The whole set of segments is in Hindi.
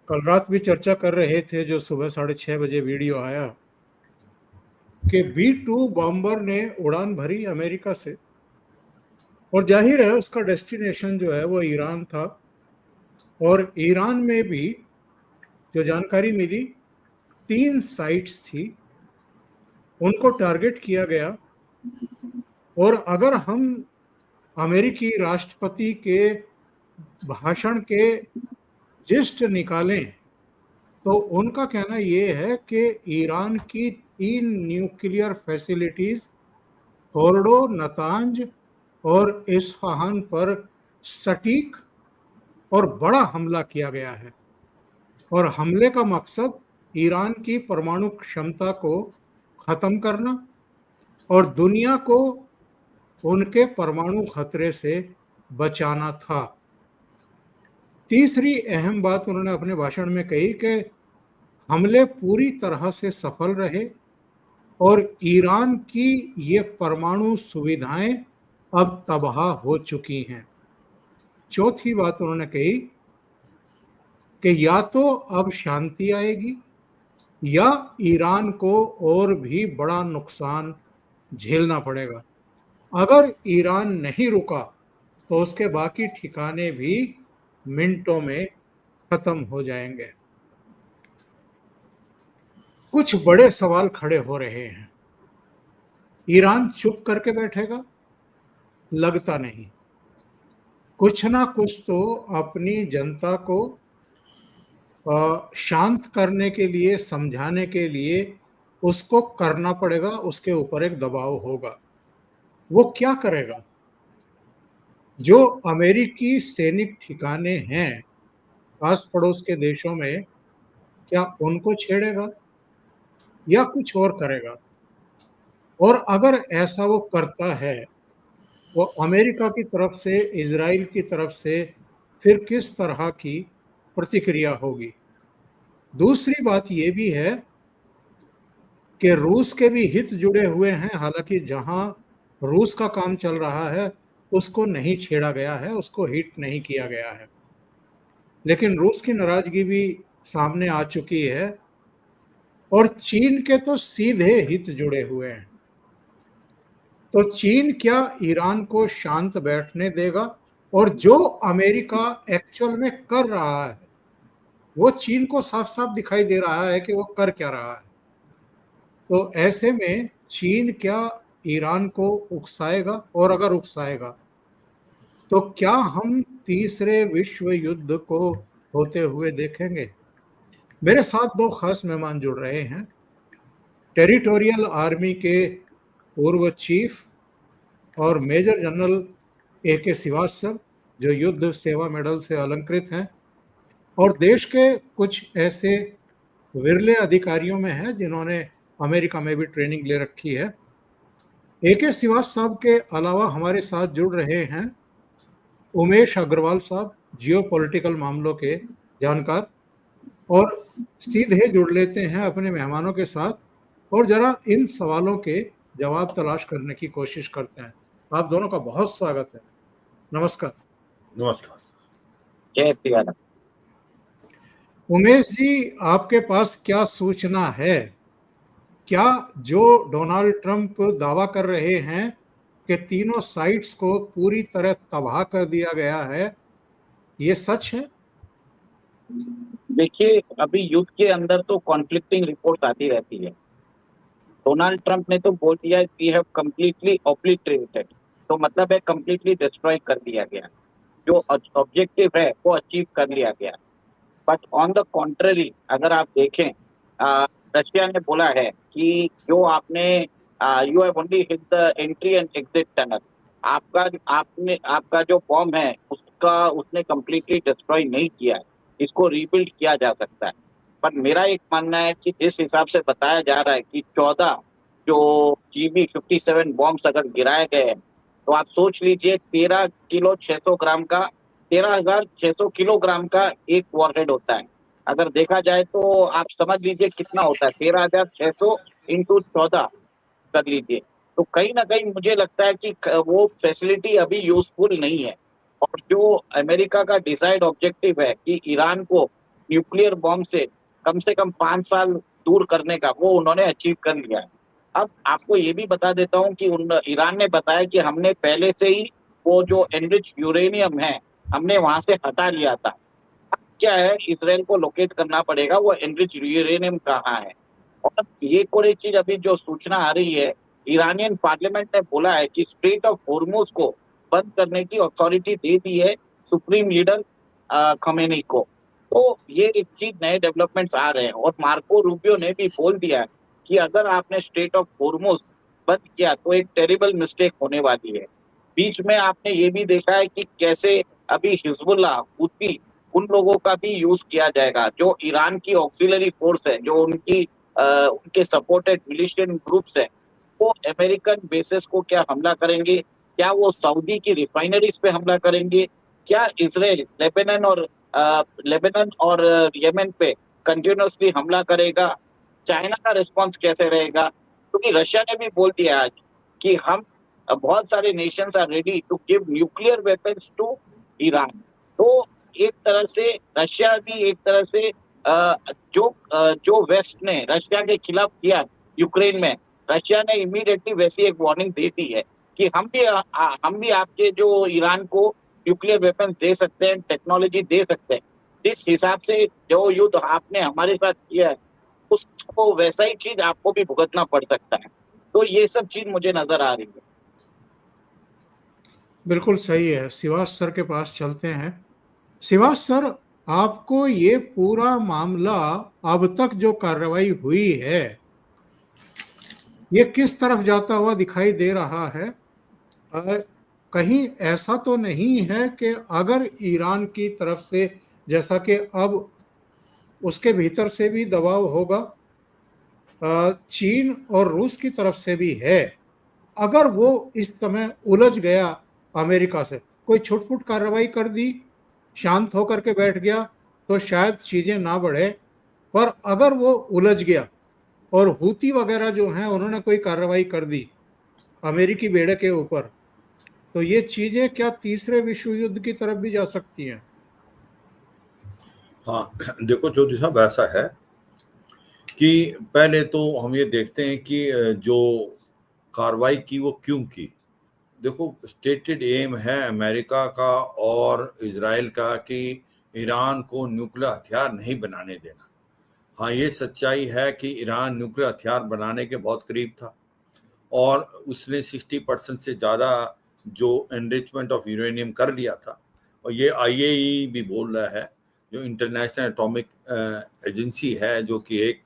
कल रात भी चर्चा कर रहे थे, जो सुबह 6:30 बजे वीडियो आया कि B-2 बॉम्बर ने उड़ान भरी अमेरिका से, और जाहिर है उसका डेस्टिनेशन जो है वो ईरान था। और ईरान में भी जो जानकारी मिली, 3 साइट्स थी, उनको टारगेट किया गया। और अगर हम अमेरिकी राष्ट्रपति के भाषण के जिस्ट निकालें तो उनका कहना ये है कि ईरान की 3 न्यूक्लियर फैसिलिटीज फोर्डो, नतांज और इस्फहान पर सटीक और बड़ा हमला किया गया है, और हमले का मकसद ईरान की परमाणु क्षमता को खत्म करना और दुनिया को उनके परमाणु खतरे से बचाना था। तीसरी अहम बात उन्होंने अपने भाषण में कही कि हमले पूरी तरह से सफल रहे और ईरान की ये परमाणु सुविधाएं अब तबाह हो चुकी हैं। चौथी बात उन्होंने कही कि या तो अब शांति आएगी या ईरान को और भी बड़ा नुकसान झेलना पड़ेगा। अगर ईरान नहीं रुका तो उसके बाकी ठिकाने भी मिनटों में खत्म हो जाएंगे। कुछ बड़े सवाल खड़े हो रहे हैं। ईरान चुप करके बैठेगा? लगता नहीं। कुछ ना कुछ तो अपनी जनता को शांत करने के लिए, समझाने के लिए उसको करना पड़ेगा, उसके ऊपर एक दबाव होगा। वो क्या करेगा? जो अमेरिकी सैनिक ठिकाने हैं आस पड़ोस के देशों में, क्या उनको छेड़ेगा या कुछ और करेगा? और अगर ऐसा वो करता है, वो अमेरिका की तरफ से, इजराइल की तरफ से फिर किस तरह की प्रतिक्रिया होगी? दूसरी बात ये भी है कि रूस के भी हित जुड़े हुए हैं। हालांकि जहां रूस का काम चल रहा है उसको नहीं छेड़ा गया है, उसको हिट नहीं किया गया है, लेकिन रूस की नाराजगी भी सामने आ चुकी है। और चीन के तो सीधे हित जुड़े हुए हैं। तो चीन क्या ईरान को शांत बैठने देगा? और जो अमेरिका एक्चुअल में कर रहा है वो चीन को साफ साफ दिखाई दे रहा है कि वो कर क्या रहा है। तो ऐसे में चीन क्या ईरान को उकसाएगा? और अगर उकसाएगा तो क्या हम तीसरे विश्व युद्ध को होते हुए देखेंगे? मेरे साथ 2 खास मेहमान जुड़ रहे हैं। टेरिटोरियल आर्मी के पूर्व चीफ और मेजर जनरल AK श्रीवास्तव, जो युद्ध सेवा मेडल से अलंकृत हैं और देश के कुछ ऐसे विरले अधिकारियों में हैं जिन्होंने अमेरिका में भी ट्रेनिंग ले रखी है। AK श्रीवास्तव के अलावा हमारे साथ जुड़ रहे हैं उमेश अग्रवाल साहब, जियो पॉलिटिकल मामलों के जानकार। और सीधे जुड़ लेते हैं अपने मेहमानों के साथ और जरा इन सवालों के जवाब तलाश करने की कोशिश करते हैं। आप दोनों का बहुत स्वागत है। नमस्कार। नमस्कार। जय श्री राम। उमेश जी, आपके पास क्या सूचना है? क्या जो डोनाल्ड ट्रंप दावा कर रहे हैं कि तीनों साइट्स को पूरी तरह तबाह कर दिया गया है, ये सच है? देखिए, अभी युद्ध के अंदर तो कॉन्फ्लिक्टिंग रिपोर्ट आती रहती है। डोनाल्ड ट्रंप ने तो बोल दिया वी हैव कंप्लीटली ऑब्लिटरेटेड, तो मतलब है कंप्लीटली डिस्ट्रॉय कर दिया गया, जो ऑब्जेक्टिव है वो अचीव कर लिया गया। बट ऑन द कॉन्ट्ररी अगर आप देखें, रशिया ने बोला है कि जो आपने you have only hit the entry and exit tunnel, आपका जो बॉम्ब है उसने कंप्लीटली डिस्ट्रॉय नहीं किया है, इसको रीबिल्ड किया जा सकता है। पर मेरा एक मानना है कि जिस हिसाब से बताया जा रहा है कि 14 जो GB-57 बॉम्ब्स अगर गिराए गए हैं, तो आप सोच लीजिए 13 किलो 600 ग्राम का 13,600 किलोग्राम का एक वॉरहेड होता है। अगर देखा जाए तो आप समझ लीजिए कितना होता है, 13,600 इंटू 14 कर लीजिए। तो कहीं ना कहीं मुझे लगता है कि वो फैसिलिटी अभी यूजफुल नहीं है। और जो अमेरिका का डिजाइड ऑब्जेक्टिव है कि ईरान को न्यूक्लियर बॉम्ब से कम 5 साल दूर करने का वो उन्होंने अचीव कर लिया है। अब आपको ये भी बता देता हूँ कि ईरान ने बताया कि हमने पहले से ही वो जो एनरिच यूरेनियम है, हमने वहां से हटा लिया था। अब क्या है, इसराइल को लोकेट करना पड़ेगा वो एनरिच यूरेनियम कहाँ है। और ये कोई चीज अभी जो सूचना आ रही है, ईरानियन पार्लियामेंट ने बोला है कि स्ट्रेट ऑफ हॉर्मुज को बंद करने की अथॉरिटी दे दी है सुप्रीम लीडर खमेनी को। तो ये एक चीज, नए डेवलपमेंट्स आ रहे हैं। और मार्को रूबियो ने भी बोल दिया है कि अगर आपने स्ट्रेट ऑफ हॉर्मुज बंद किया तो एक टेरिबल मिस्टेक होने वाली है। बीच में आपने ये भी देखा है कि कैसे अभी हिजबुल्लाह, हुती, उन लोगों का भी यूज किया जाएगा, जो ईरान की ऑक्सिलरी फोर्स है, जो उनके सपोर्टेड मिलिशियन ग्रुप्स है, वो अमेरिकन बेसेस को क्या हमला करेंगे, क्या वो सऊदी की रिफाइनरीज पे हमला करेंगे, क्या इसराइल लेबनान और यमन पे कंटिन्यूसली हमला करेगा, चाइना का रिस्पॉन्स कैसे रहेगा। क्योंकि रशिया ने भी बोल दिया आज कि हम बहुत सारे nations are ready to give nuclear weapons to Iran. तो एक तरह से रशिया भी एक तरह से जो वेस्ट ने रशिया के खिलाफ किया यूक्रेन में, रशिया ने इमीडिएटली वैसी एक वार्निंग दे दी है कि हम भी आपके जो ईरान को न्यूक्लियर वेपन्स दे सकते हैं, टेक्नोलॉजी दे सकते हैं। जिस हिसाब से जो युद्ध आपने हमारे साथ किया है, उसको वैसा ही चीज आपको भी भुगतना पड़ सकता है। तो ये सब चीज मुझे नजर आ रही है। बिल्कुल सही है। शिवास सर के पास चलते हैं। शिवास सर, आपको ये पूरा मामला, अब तक जो कार्रवाई हुई है, ये किस तरफ जाता हुआ दिखाई दे रहा है? अ, कहीं ऐसा तो नहीं है कि अगर ईरान की तरफ से, जैसा कि अब उसके भीतर से भी दबाव होगा, चीन और रूस की तरफ से भी है, अगर वो इस समय उलझ गया अमेरिका से, कोई छुटपुट कार्रवाई कर दी, शांत होकर के बैठ गया, तो शायद चीजें ना बढ़े। पर अगर वो उलझ गया और हूती वगैरह जो हैं उन्होंने कोई कार्रवाई कर दी अमेरिकी बेड़े के ऊपर, तो ये चीजें क्या तीसरे विश्व युद्ध की तरफ भी जा सकती हैं? हाँ, देखो ज्योति साहब, ऐसा है कि पहले तो हम ये देखते हैं कि जो कार्रवाई की वो क्यों की। देखो, स्टेटेड एम है अमेरिका का और इजराइल का कि ईरान को न्यूक्लियर हथियार नहीं बनाने देना। हाँ, ये सच्चाई है कि ईरान न्यूक्लियर हथियार बनाने के बहुत करीब था और उसने 60% से ज़्यादा जो एनरिचमेंट ऑफ यूरेनियम कर लिया था। और ये IAEA भी बोल रहा है, जो इंटरनेशनल एटॉमिक एजेंसी है, जो कि एक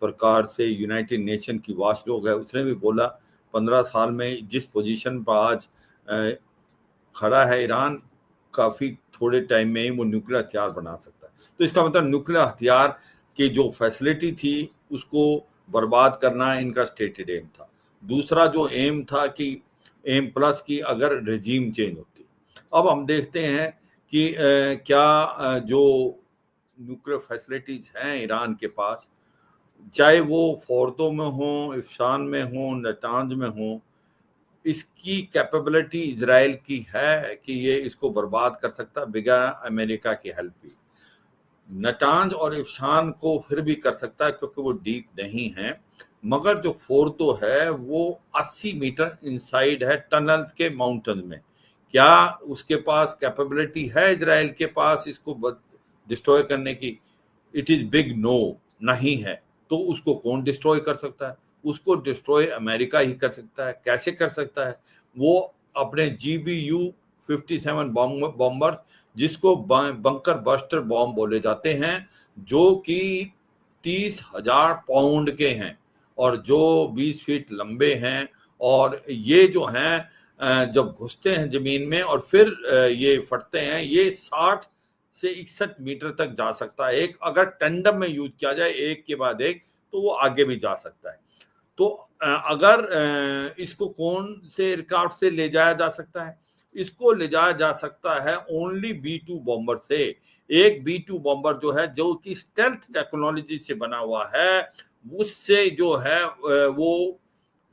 प्रकार से यूनाइटेड नेशन की वॉचडॉग है, उसने भी बोला 15 साल में जिस पोजीशन पर आज खड़ा है ईरान, काफ़ी थोड़े टाइम में ही वो न्यूक्लियर हथियार बना सकता है। तो इसका मतलब न्यूक्लियर हथियार की जो फैसिलिटी थी उसको बर्बाद करना इनका स्टेटेड एम था। दूसरा जो एम था कि एम प्लस की अगर रेजीम चेंज होती। अब हम देखते हैं कि क्या जो न्यूक्लियर फैसिलिटीज हैं ईरान के पास, चाहे वो फोर्दो में हो, इफ्शान में हो, नटांज में हो, इसकी कैपेबिलिटी इजराइल की है कि ये इसको बर्बाद कर सकता है बगैर अमेरिका की हेल्प भी। नटांज और इफ्शान को फिर भी कर सकता है क्योंकि वो डीप नहीं है, मगर जो फोर्दो है वो 80 मीटर इनसाइड है टनल्स के माउंटेन में। क्या उसके पास कैपेबिलिटी है इजराइल के पास इसको डिस्ट्रॉय करने की? इट इज बिग नो, नहीं है। तो उसको कौन डिस्ट्रॉय कर सकता है? उसको डिस्ट्रॉय अमेरिका ही कर सकता है। कैसे कर सकता है? वो अपने GBU-57 बॉम्बर, जिसको बंकर बस्टर बॉम्ब बोले जाते हैं, जो कि 30,000 पाउंड के हैं और जो 20 फीट लंबे हैं। और ये जो हैं जब घुसते हैं जमीन में और फिर ये फटते हैं, ये 60 से 61 मीटर तक जा सकता है। एक अगर टैंडम में यूज किया जाए एक के बाद एक, तो वो आगे भी जा सकता है। तो अगर इसको कौन से एयरक्राफ्ट से ले जाया जा सकता है? इसको ले जाया जा सकता है ओनली B-2 बॉम्बर से। एक B-2 बॉम्बर जो है, जो कि स्टेल्थ टेक्नोलॉजी से बना हुआ है, उससे जो है वो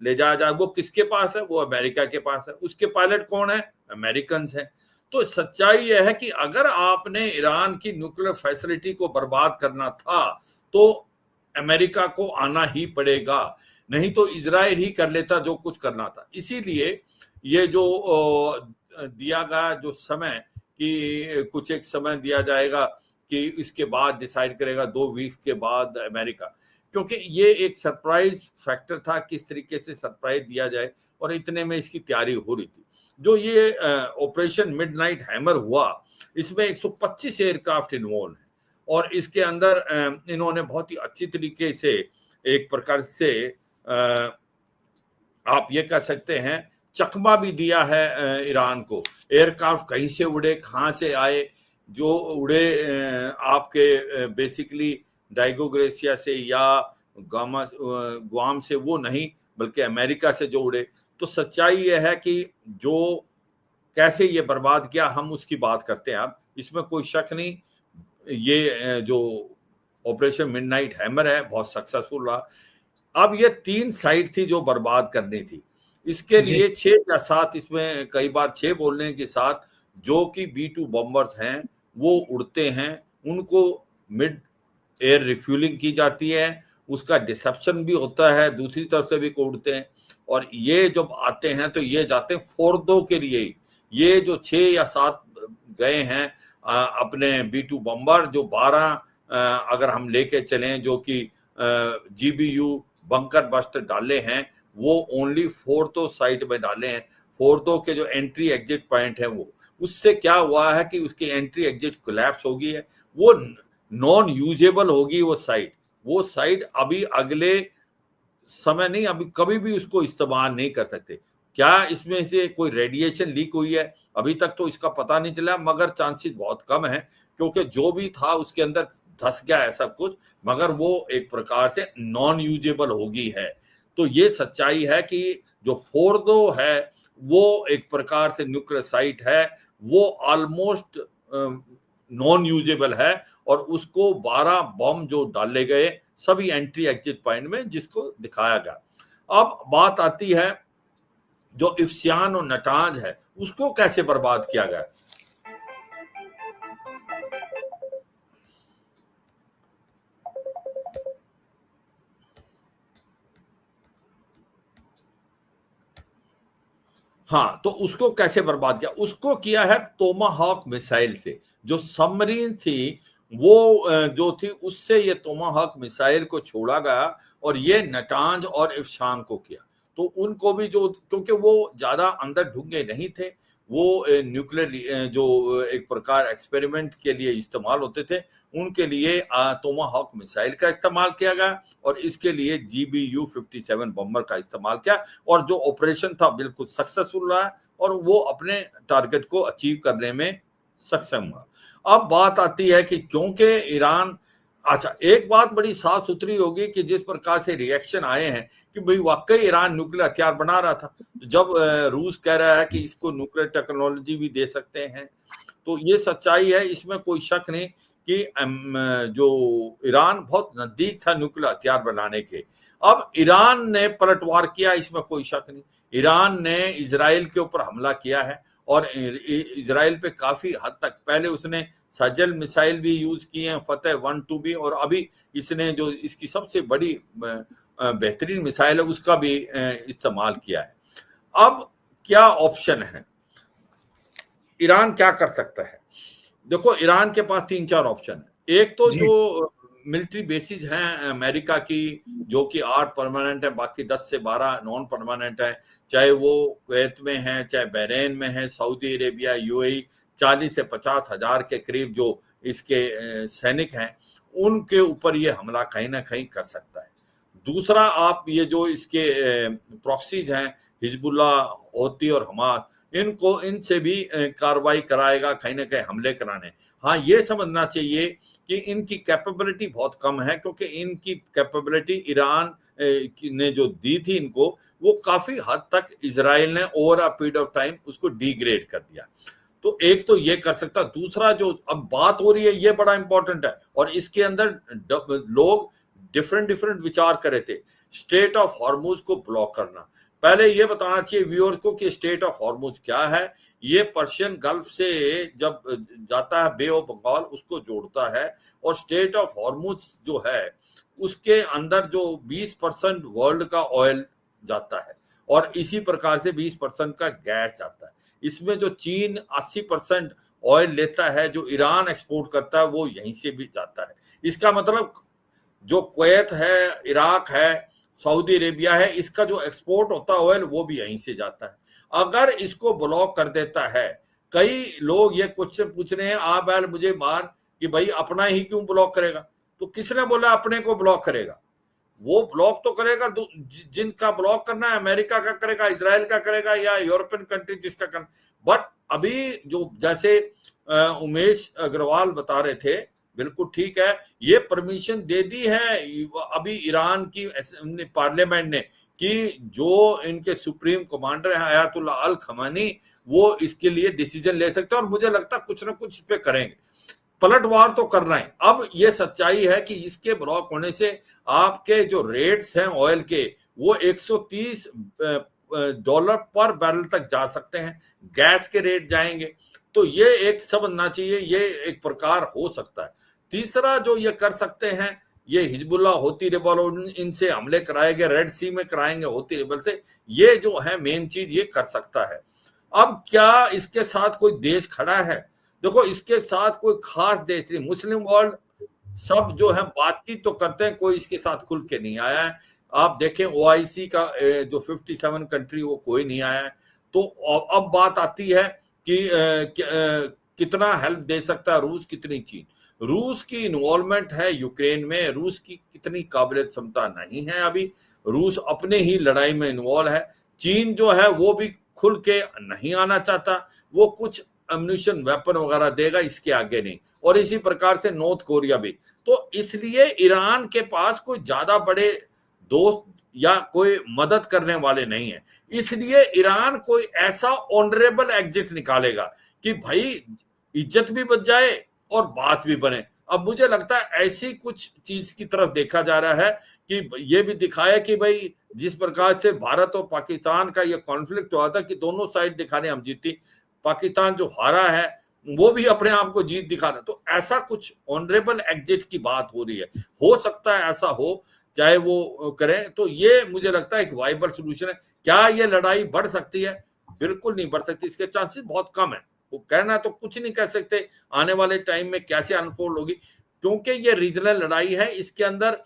ले जाया जाए। वो किसके पास है? वो अमेरिका के पास है। उसके पायलट कौन है? अमेरिकन है। तो सच्चाई यह है कि अगर आपने ईरान की न्यूक्लियर फैसिलिटी को बर्बाद करना था तो अमेरिका को आना ही पड़ेगा, नहीं तो इजराइल ही कर लेता जो कुछ करना था। इसीलिए ये जो दिया गया जो समय कि कुछ एक समय दिया जाएगा कि इसके बाद डिसाइड करेगा 2 वीक्स के बाद अमेरिका, क्योंकि ये एक सरप्राइज फैक्टर था, किस तरीके से सरप्राइज दिया जाए, और इतने में इसकी तैयारी हो रही थी। जो ये ऑपरेशन मिडनाइट हैमर हुआ, इसमें 125 एयरक्राफ्ट इन्वॉल्व है और इसके अंदर इन्होंने बहुत ही अच्छी तरीके से एक प्रकार से आप ये कह सकते हैं चकमा भी दिया है ईरान को। एयरक्राफ्ट कहीं से उड़े, कहाँ से आए, जो उड़े आपके बेसिकली डाइगोग्रेसिया से या गुआम से वो नहीं, बल्कि अमेरिका से जो उड़े। तो सच्चाई यह है कि जो कैसे ये बर्बाद किया हम उसकी बात करते हैं अब, इसमें कोई शक नहीं। ये जो ऑपरेशन मिडनाइट हैमर है बहुत सक्सेसफुल रहा। अब ये 3 साइट थी जो बर्बाद करनी थी, इसके लिए 6 या 7, इसमें कई बार 6 बोलने के साथ जो कि B-2 बॉम्बर्स हैं वो उड़ते हैं, उनको मिड एयर रिफ्यूलिंग की जाती है, उसका डिसेप्शन भी होता है, दूसरी तरफ से भी को उड़ते हैं। और ये जब आते हैं तो ये जाते हैं फोर्दो के लिए। ये जो 6 या 7 गए हैं अपने B-2 बॉम्बर, जो 12 अगर हम लेके चलें जो कि GBU बंकर बस्टर डाले हैं, वो ओनली फोर्दो साइट में डाले हैं। फोर्दो के जो एंट्री एग्जिट पॉइंट है वो, उससे क्या हुआ है कि उसकी एंट्री एग्जिट कोलैप्स हो गई है, वो नॉन यूजेबल होगी वो साइट अभी अगले समय नहीं, अभी कभी भी उसको इस्तेमाल नहीं कर सकते। क्या इसमें से कोई रेडिएशन लीक हुई है अभी तक तो इसका पता नहीं चला, मगर चांसेस बहुत कम है, क्योंकि जो भी था उसके अंदर धस गया है सब कुछ, मगर वो एक प्रकार से नॉन यूजेबल होगी है। तो ये सच्चाई है कि जो फोर्दो है वो एक प्रकार से न्यूक्लियर साइट है, वो ऑलमोस्ट नॉन यूजेबल है, और उसको 12 बम जो डाले गए सभी एंट्री एग्जिट पॉइंट में, जिसको दिखाया गया। अब बात आती है जो इफ्सियान और नटांज है, उसको कैसे बर्बाद किया गया। हाँ, तो उसको कैसे बर्बाद किया, उसको किया है टोमाहॉक मिसाइल से। जो सबमरीन थी वो जो थी उससे ये टोमाहॉक मिसाइल को छोड़ा गया, और ये नटांज और इफ्शान को किया। तो उनको भी जो, क्योंकि वो ज्यादा अंदर ढूंढे नहीं थे, वो न्यूक्लियर जो एक प्रकार एक्सपेरिमेंट के लिए इस्तेमाल होते थे, उनके लिए टोमाहॉक मिसाइल का इस्तेमाल किया गया, और इसके लिए GBU-57 बम्बर का इस्तेमाल किया, और जो ऑपरेशन था बिल्कुल सक्सेसफुल रहा, और वो अपने टारगेट को अचीव करने में सक्षम हुआ। अब बात आती है कि क्योंकि ईरान, अच्छा एक बात बड़ी साफ सुथरी होगी कि जिस प्रकार से रिएक्शन आए हैं कि भाई वाकई ईरान न्यूक्लियर हथियार बना रहा था, जब रूस कह रहा है कि इसको न्यूक्लियर टेक्नोलॉजी भी दे सकते हैं, तो ये सच्चाई है, इसमें कोई शक नहीं कि जो ईरान बहुत नजदीक था न्यूक्लियर हथियार बनाने के। अब ईरान ने पलटवार किया, इसमें कोई शक नहीं। ईरान ने इजराइल के ऊपर हमला किया है, और इजराइल पे काफी हद तक, पहले उसने सजल मिसाइल भी यूज किए हैं, फतेह 1-2 भी, और अभी इसने जो इसकी सबसे बड़ी बेहतरीन मिसाइल है उसका भी इस्तेमाल किया है। अब क्या ऑप्शन है, ईरान क्या कर सकता है? देखो, ईरान के पास 3-4 ऑप्शन है। एक तो जो मिलिट्री बेसिस हैं अमेरिका की, जो कि 8 परमानेंट है, बाकी 10 से 12 नॉन परमानेंट है, चाहे वो कुवैत में है, चाहे बहरीन में है, सऊदी अरेबिया, UAE, 40 से 50 हजार के करीब जो इसके सैनिक हैं, उनके ऊपर ये हमला कहीं ना कहीं कर सकता है। दूसरा, आप ये जो इसके प्रॉक्सीज हैं, हिजबुल्ला, हौती और हमास, इनसे भी कार्रवाई कराएगा कहीं ना कहीं हमले कराने। हाँ, ये समझना चाहिए कि इनकी कैपेबिलिटी बहुत कम है, क्योंकि इनकी कैपेबिलिटी ईरान ने जो दी थी इनको, वो काफी हद तक इजराइल ने over a period of time उसको डिग्रेड कर दिया। तो एक तो ये कर सकता। दूसरा, जो अब बात हो रही है ये बड़ा इंपॉर्टेंट है, और इसके अंदर लोग डिफरेंट विचार कर रहे थे। स्ट्रेट ऑफ हॉर्मुज को ब्लॉक करना, पहले ये बताना चाहिए व्यूअर्स को कि स्टेट ऑफ हॉर्मुज क्या है। ये पर्शियन गल्फ से जब जाता है बे ऑफ बंगाल उसको जोड़ता है, और स्टेट ऑफ हॉर्मुज जो है उसके अंदर जो 20% वर्ल्ड का ऑयल जाता है, और इसी प्रकार से 20% का गैस जाता है। इसमें जो चीन 80% ऑयल लेता है, जो ईरान एक्सपोर्ट करता है, वो यहीं से भी जाता है। इसका मतलब जो कुवैत है, इराक है, सऊदी अरेबिया है, इसका जो एक्सपोर्ट होता है ऑयल वो भी यहीं से जाता है। अगर इसको ब्लॉक कर देता है, कई लोग ये क्वेश्चन पूछ रहे हैं, आ बैल मुझे मार कि भाई अपना ही क्यों ब्लॉक करेगा, तो किसने बोला अपने को ब्लॉक करेगा? वो ब्लॉक तो करेगा जिनका ब्लॉक करना है, अमेरिका का करेगा, इजराइल का करेगा, या यूरोपियन कंट्री जिसका करना। बट अभी जो जैसे उमेश अग्रवाल बता रहे थे, बिल्कुल ठीक है, ये परमिशन दे दी है अभी ईरान की पार्लियामेंट ने कि जो इनके सुप्रीम कमांडर हैं आयतुल्लाह अल खमेनी, वो इसके लिए डिसीजन ले सकते हैं, और मुझे लगता है कुछ ना कुछ इस पे करेंगे। पलटवार तो करना है। अब ये सच्चाई है कि इसके ब्लॉक होने से आपके जो रेट्स हैं ऑयल के, वो $130 पर बैरल तक जा सकते हैं, गैस के रेट जाएंगे। तो ये एक समझना चाहिए, ये एक प्रकार हो सकता है। तीसरा जो ये कर सकते हैं, ये हिजबुल्ला होती रेबल, इनसे हमले कराएंगे, रेड सी में कराएंगे होती रेबल से, ये जो है मेन चीज ये कर सकता है। अब क्या इसके साथ कोई देश खड़ा है? देखो, इसके साथ कोई खास देश नहीं, मुस्लिम वर्ल्ड सब जो है बातचीत तो करते हैं, कोई इसके साथ खुल के नहीं आया है। आप देखें OIC का जो 57 कंट्री, वो कोई नहीं आया है। तो अब बात आती है कि कितना हेल्प दे सकता है रूस, कितनी चीन। रूस की इन्वॉल्वमेंट है यूक्रेन में, रूस की कितनी काबिलियत क्षमता नहीं है अभी, रूस अपने ही लड़ाई में इन्वॉल्व है। चीन जो है वो भी खुल के नहीं आना चाहता, वो कुछ एम्यूनिशन वेपन वगैरह देगा, इसके आगे नहीं। और इसी प्रकार से नॉर्थ कोरिया भी। तो इसलिए ईरान के पास कोई ज्यादा बड़े दोस्त या कोई मदद करने वाले नहीं है। इसलिए ईरान कोई ऐसा ऑनरेबल एग्जिट निकालेगा कि भाई इज्जत भी बच जाए और बात भी बने। अब मुझे लगता है ऐसी कुछ चीज की तरफ देखा जा रहा है कि ये भी दिखाया कि भाई जिस प्रकार से भारत और पाकिस्तान का ये कॉन्फ्लिक्ट हुआ था कि दोनों साइड दिखाने हम जीती, पाकिस्तान जो हारा है वो भी अपने आप को जीत दिखाना, तो ऐसा कुछ ऑनरेबल एग्जिट की बात हो रही है। हो सकता है ऐसा हो, चाहे वो करें, तो ये मुझे लगता है एक वाइबल सोल्यूशन है। क्या ये लड़ाई बढ़ सकती है? बिल्कुल नहीं बढ़ सकती, इसके चांसेस बहुत कम है। वो कहना तो कुछ नहीं कह सकते आने वाले टाइम में कैसे अनफोल्ड होगी, क्योंकि ये रीजनल लड़ाई है। इसके अंदर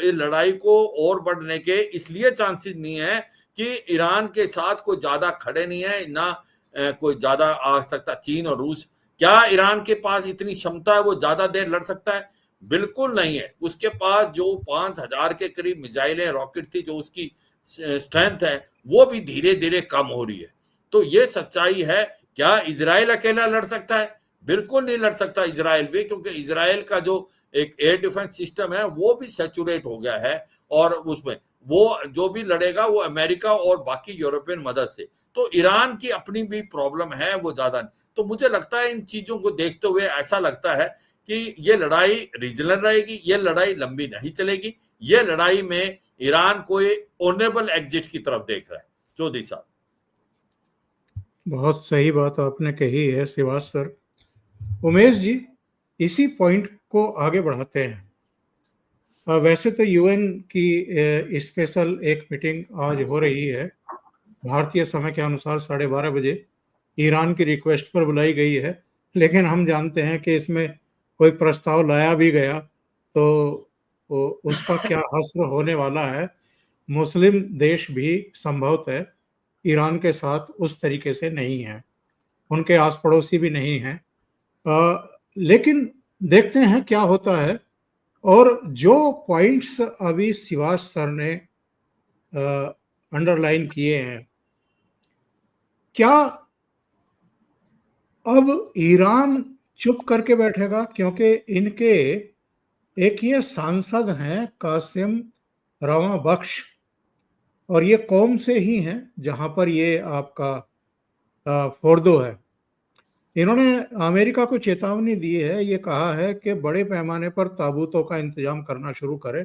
लड़ाई को और बढ़ने के इसलिए चांसेस नहीं है कि ईरान के साथ कोई ज्यादा खड़े नहीं है, ना कोई ज्यादा आ सकता। चीन और रूस, क्या ईरान के पास इतनी क्षमता है वो ज्यादा देर लड़ सकता है? बिल्कुल नहीं है। उसके पास जो 5000 के करीब मिसाइलें, रॉकेट थी, जो उसकी स्ट्रेंथ है वो भी धीरे धीरे कम हो रही है। तो ये सच्चाई है। क्या इजराइल अकेला लड़ सकता है? बिल्कुल नहीं लड़ सकता इजराइल भी, क्योंकि इजराइल का जो एक एयर डिफेंस सिस्टम है वो भी सैचुरेट हो गया है, और उसमें वो जो भी लड़ेगा वो अमेरिका और बाकी यूरोपियन मदद से। तो ईरान की अपनी भी प्रॉब्लम है, वो ज्यादा नहीं। तो मुझे लगता है इन चीजों को देखते हुए ऐसा लगता है कि ये लड़ाई रीजनल रहेगी, ये लड़ाई लंबी नहीं चलेगी। ये लड़ाई में ईरान कोई ऑनरेबल एग्जिट की तरफ देख रहा है। चौधरी साहब, बहुत सही बात आपने कही है श्रीवास सर। उमेश जी, इसी पॉइंट को आगे बढ़ाते हैं। वैसे तो यूएन की स्पेशल एक मीटिंग आज हो रही है, भारतीय समय के अनुसार 12:30 बजे ईरान की रिक्वेस्ट पर बुलाई गई है, लेकिन हम जानते हैं कि इसमें कोई प्रस्ताव लाया भी गया तो उसका क्या हश्र होने वाला है। मुस्लिम देश भी संभवतः ईरान के साथ उस तरीके से नहीं है, उनके आस पड़ोसी भी नहीं हैं। लेकिन देखते हैं क्या होता है। और जो पॉइंट्स अभी श्रीवास सर ने अंडरलाइन किए हैं, क्या अब ईरान चुप करके बैठेगा? क्योंकि इनके एक ये सांसद हैं कासिम रवा बख्श, और ये कौम से ही हैं जहां पर ये आपका फोर्दो है। इन्होंने अमेरिका को चेतावनी दी है, ये कहा है कि बड़े पैमाने पर ताबूतों का इंतजाम करना शुरू करे।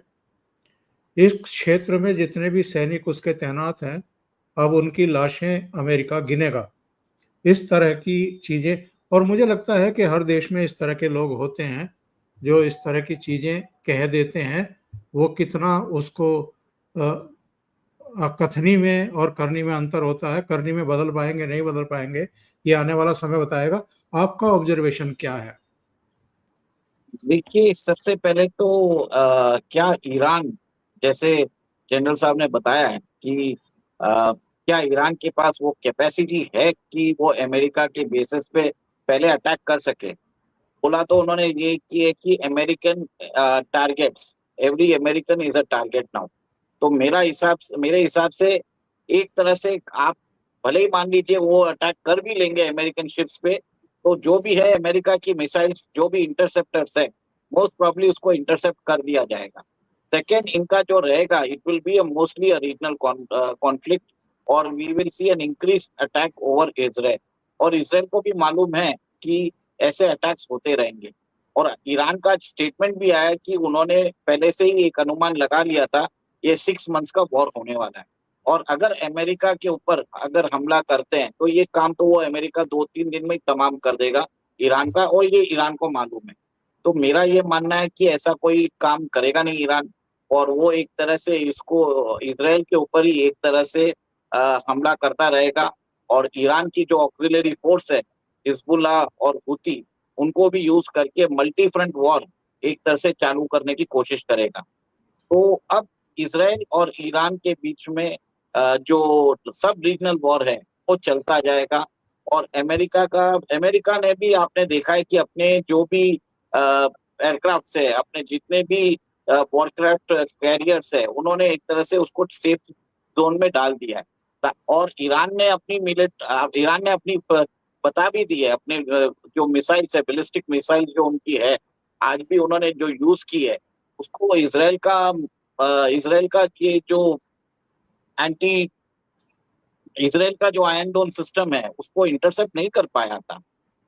इस क्षेत्र में जितने भी सैनिक उसके तैनात हैं अब उनकी लाशें अमेरिका गिनेगा। इस तरह की चीजें, और मुझे लगता है कि हर देश में इस तरह के लोग होते हैं जो इस तरह की चीजें कह देते हैं। वो कितना उसको कथनी में और करनी में अंतर होता है, करनी में बदल पाएंगे नहीं बदल पाएंगे, ये आने वाला समय बताएगा। आपका ऑब्जर्वेशन क्या है? देखिए, सबसे पहले तो क्या ईरान, जैसे जनरल साहब ने बताया है कि क्या ईरान के पास वो कैपेसिटी है कि वो अमेरिका के बेसिस पे पहले अटैक कर सके? बोला तो उन्होंने ये की है कि American targets, every American is a target now. तो मेरे हिसाब से एक तरह से आप भले ही मान लीजिए वो अटैक कर भी लेंगे अमेरिकन शिप्स पे, तो जो भी है अमेरिका की मिसाइल्स, जो भी इंटरसेप्टर्स है, मोस्ट प्रोबब्ली उसको इंटरसेप्ट कर दिया जाएगा। सेकेंड, इनका जो रहेगा, it will be mostly a regional conflict, और we will see an increase attack over Israel. और इसराइल को भी मालूम है कि ऐसे अटैक्स होते रहेंगे। और ईरान का स्टेटमेंट भी आया कि उन्होंने पहले से ही एक अनुमान लगा लिया था, ये 6 मंथ्स का वॉर होने वाला है। और अगर अमेरिका के ऊपर अगर हमला करते हैं तो ये काम तो वो अमेरिका 2-3 दिन में ही तमाम कर देगा ईरान का, और ये ईरान को मालूम है। तो मेरा ये मानना है कि ऐसा कोई काम करेगा नहीं ईरान, और वो एक तरह से इसको इजराइल के ऊपर ही एक तरह से हमला करता रहेगा। और ईरान की जो ऑक्सिलरी फोर्स है, हिजबुल्लाह और हुती, उनको भी यूज करके मल्टी फ्रंट वॉर एक तरह से चालू करने की कोशिश करेगा। तो अब इसराइल और ईरान के बीच में जो सब रीजनल वॉर है वो चलता जाएगा। और अमेरिका ने भी, आपने देखा है कि अपने जो भी एयरक्राफ्ट है, अपने जितने भी वॉरक्राफ्ट कैरियर्स है, उन्होंने एक तरह से उसको सेफ जोन में डाल दिया है। और ईरान ने अपनी बता भी दी है, अपने जो मिसाइल्स है, बैलिस्टिक मिसाइल जो उनकी है, आज भी उन्होंने जो यूज की है, उसको इसराइल का ये जो एंटी इसराइल का जो आयरन डोम सिस्टम है, उसको इंटरसेप्ट नहीं कर पाया था।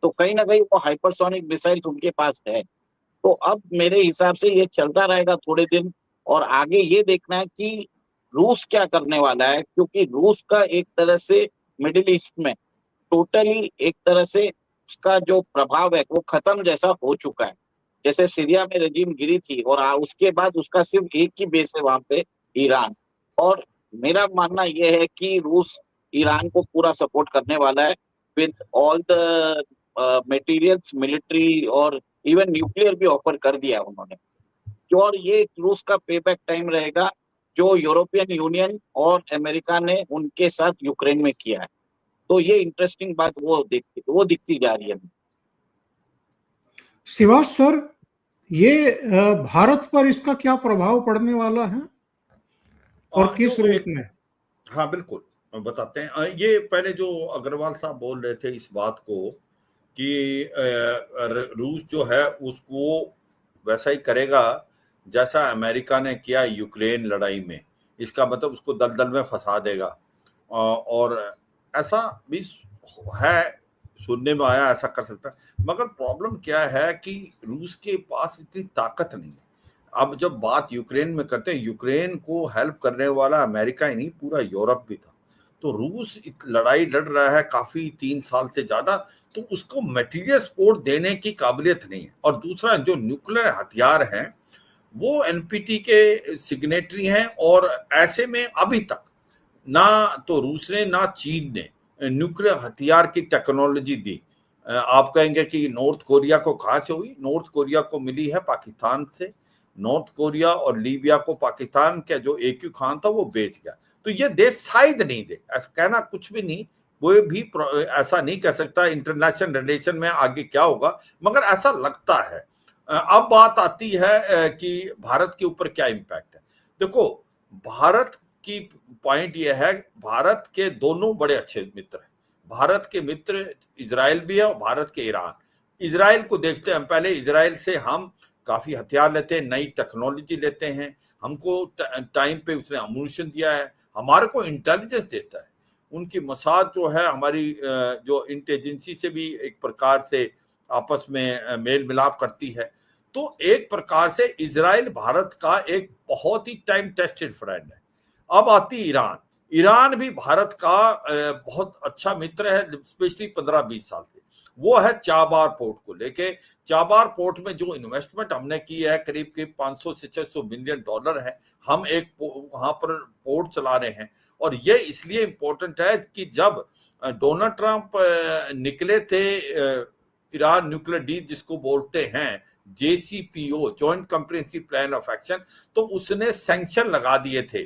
तो कहीं ना कहीं वो हाइपरसोनिक मिसाइल्स उनके पास है। तो अब मेरे हिसाब से ये चलता रहेगा थोड़े दिन, और आगे ये देखना है कि रूस क्या करने वाला है, क्योंकि रूस का एक तरह से मिडिल ईस्ट में टोटली एक तरह से उसका जो प्रभाव है वो खत्म जैसा हो चुका है। जैसे सीरिया में रजीम गिरी थी, और उसके बाद उसका सिर्फ एक ही बेस है वहां पे, ईरान। और मेरा मानना यह है कि रूस ईरान को पूरा सपोर्ट करने वाला है, with all the materials, military और इवन न्यूक्लियर भी ऑफर कर दिया उन्होंने। और ये रूस का पेबैक टाइम रहेगा जो यूरोपियन यूनियन और अमेरिका ने उनके साथ यूक्रेन में किया है। तो ये इंटरेस्टिंग बात वो दिखती जा रही है। शिवाश सर, ये भारत पर इसका क्या प्रभाव पड़ने वाला है और किस जो रूप एक, में? हाँ बिल्कुल बताते हैं। ये पहले जो अग्रवाल साहब बोल रहे थे इस बात को कि रूस जो है उसको वैसा ही करेगा जैसा अमेरिका ने किया यूक्रेन लड़ाई में। इसका मतलब उसको दलदल में फंसा देगा, और ऐसा भी है, सुनने में आया ऐसा कर सकता है। मगर प्रॉब्लम क्या है कि रूस के पास इतनी ताकत नहीं है। अब जब बात यूक्रेन में करते हैं, यूक्रेन को हेल्प करने वाला अमेरिका ही नहीं, पूरा यूरोप भी था। तो रूस लड़ाई लड़ रहा है काफी 3 साल से ज्यादा, तो उसको मटेरियल सपोर्ट देने की काबिलियत नहीं है। और दूसरा, जो न्यूक्लियर हथियार हैं वो एनपीटी के सिग्नेटरी हैं, और ऐसे में अभी तक ना तो रूस ने ना चीन ने न्यूक्लियर हथियार की टेक्नोलॉजी दी। आप कहेंगे कि नॉर्थ कोरिया को कहाँ से हुई? नॉर्थ कोरिया को मिली है पाकिस्तान से। नॉर्थ कोरिया और लीबिया को पाकिस्तान का जो AQ खान था वो बेच गया। तो ये देश शायद नहीं दे, ऐसा कहना कुछ भी नहीं, कोई भी ऐसा नहीं कह सकता इंटरनेशनल रिलेशन में आगे क्या होगा, मगर ऐसा लगता है। अब बात आती है कि भारत के ऊपर क्या इम्पैक्ट है। देखो, भारत की पॉइंट ये है, भारत के दोनों बड़े अच्छे मित्र हैं। भारत के मित्र इजराइल भी है और भारत के ईरान। इजराइल को देखते हैं हम, पहले इजराइल से हम काफी हथियार लेते हैं, नई टेक्नोलॉजी लेते हैं, हमको टाइम पे उसने अम्यूनिशन दिया है, हमारे को इंटेलिजेंस देता है। उनकी मोसाद जो है हमारी जो इंटेलिजेंसी से भी एक प्रकार से आपस में मेल मिलाप करती है। तो एक प्रकार से इजराइल भारत का एक बहुत ही टाइम टेस्टेड फ्रेंड है। अब आती ईरान। ईरान भी भारत का बहुत अच्छा मित्र है, स्पेशली 15-20 साल से। वो है चाबार पोर्ट को लेके। चाबार पोर्ट में जो इन्वेस्टमेंट हमने की है करीब करीब 500 से 600 मिलियन डॉलर है। हम एक वहां पर पोर्ट चला रहे हैं, और ये इसलिए इम्पोर्टेंट है कि जब डोनाल्ड ट्रंप निकले थे ईरान न्यूक्लियर डील जिसको बोलते हैं JCPO, joint comprehensive plan of action, तो उसने सैंक्शन लगा दिए थे,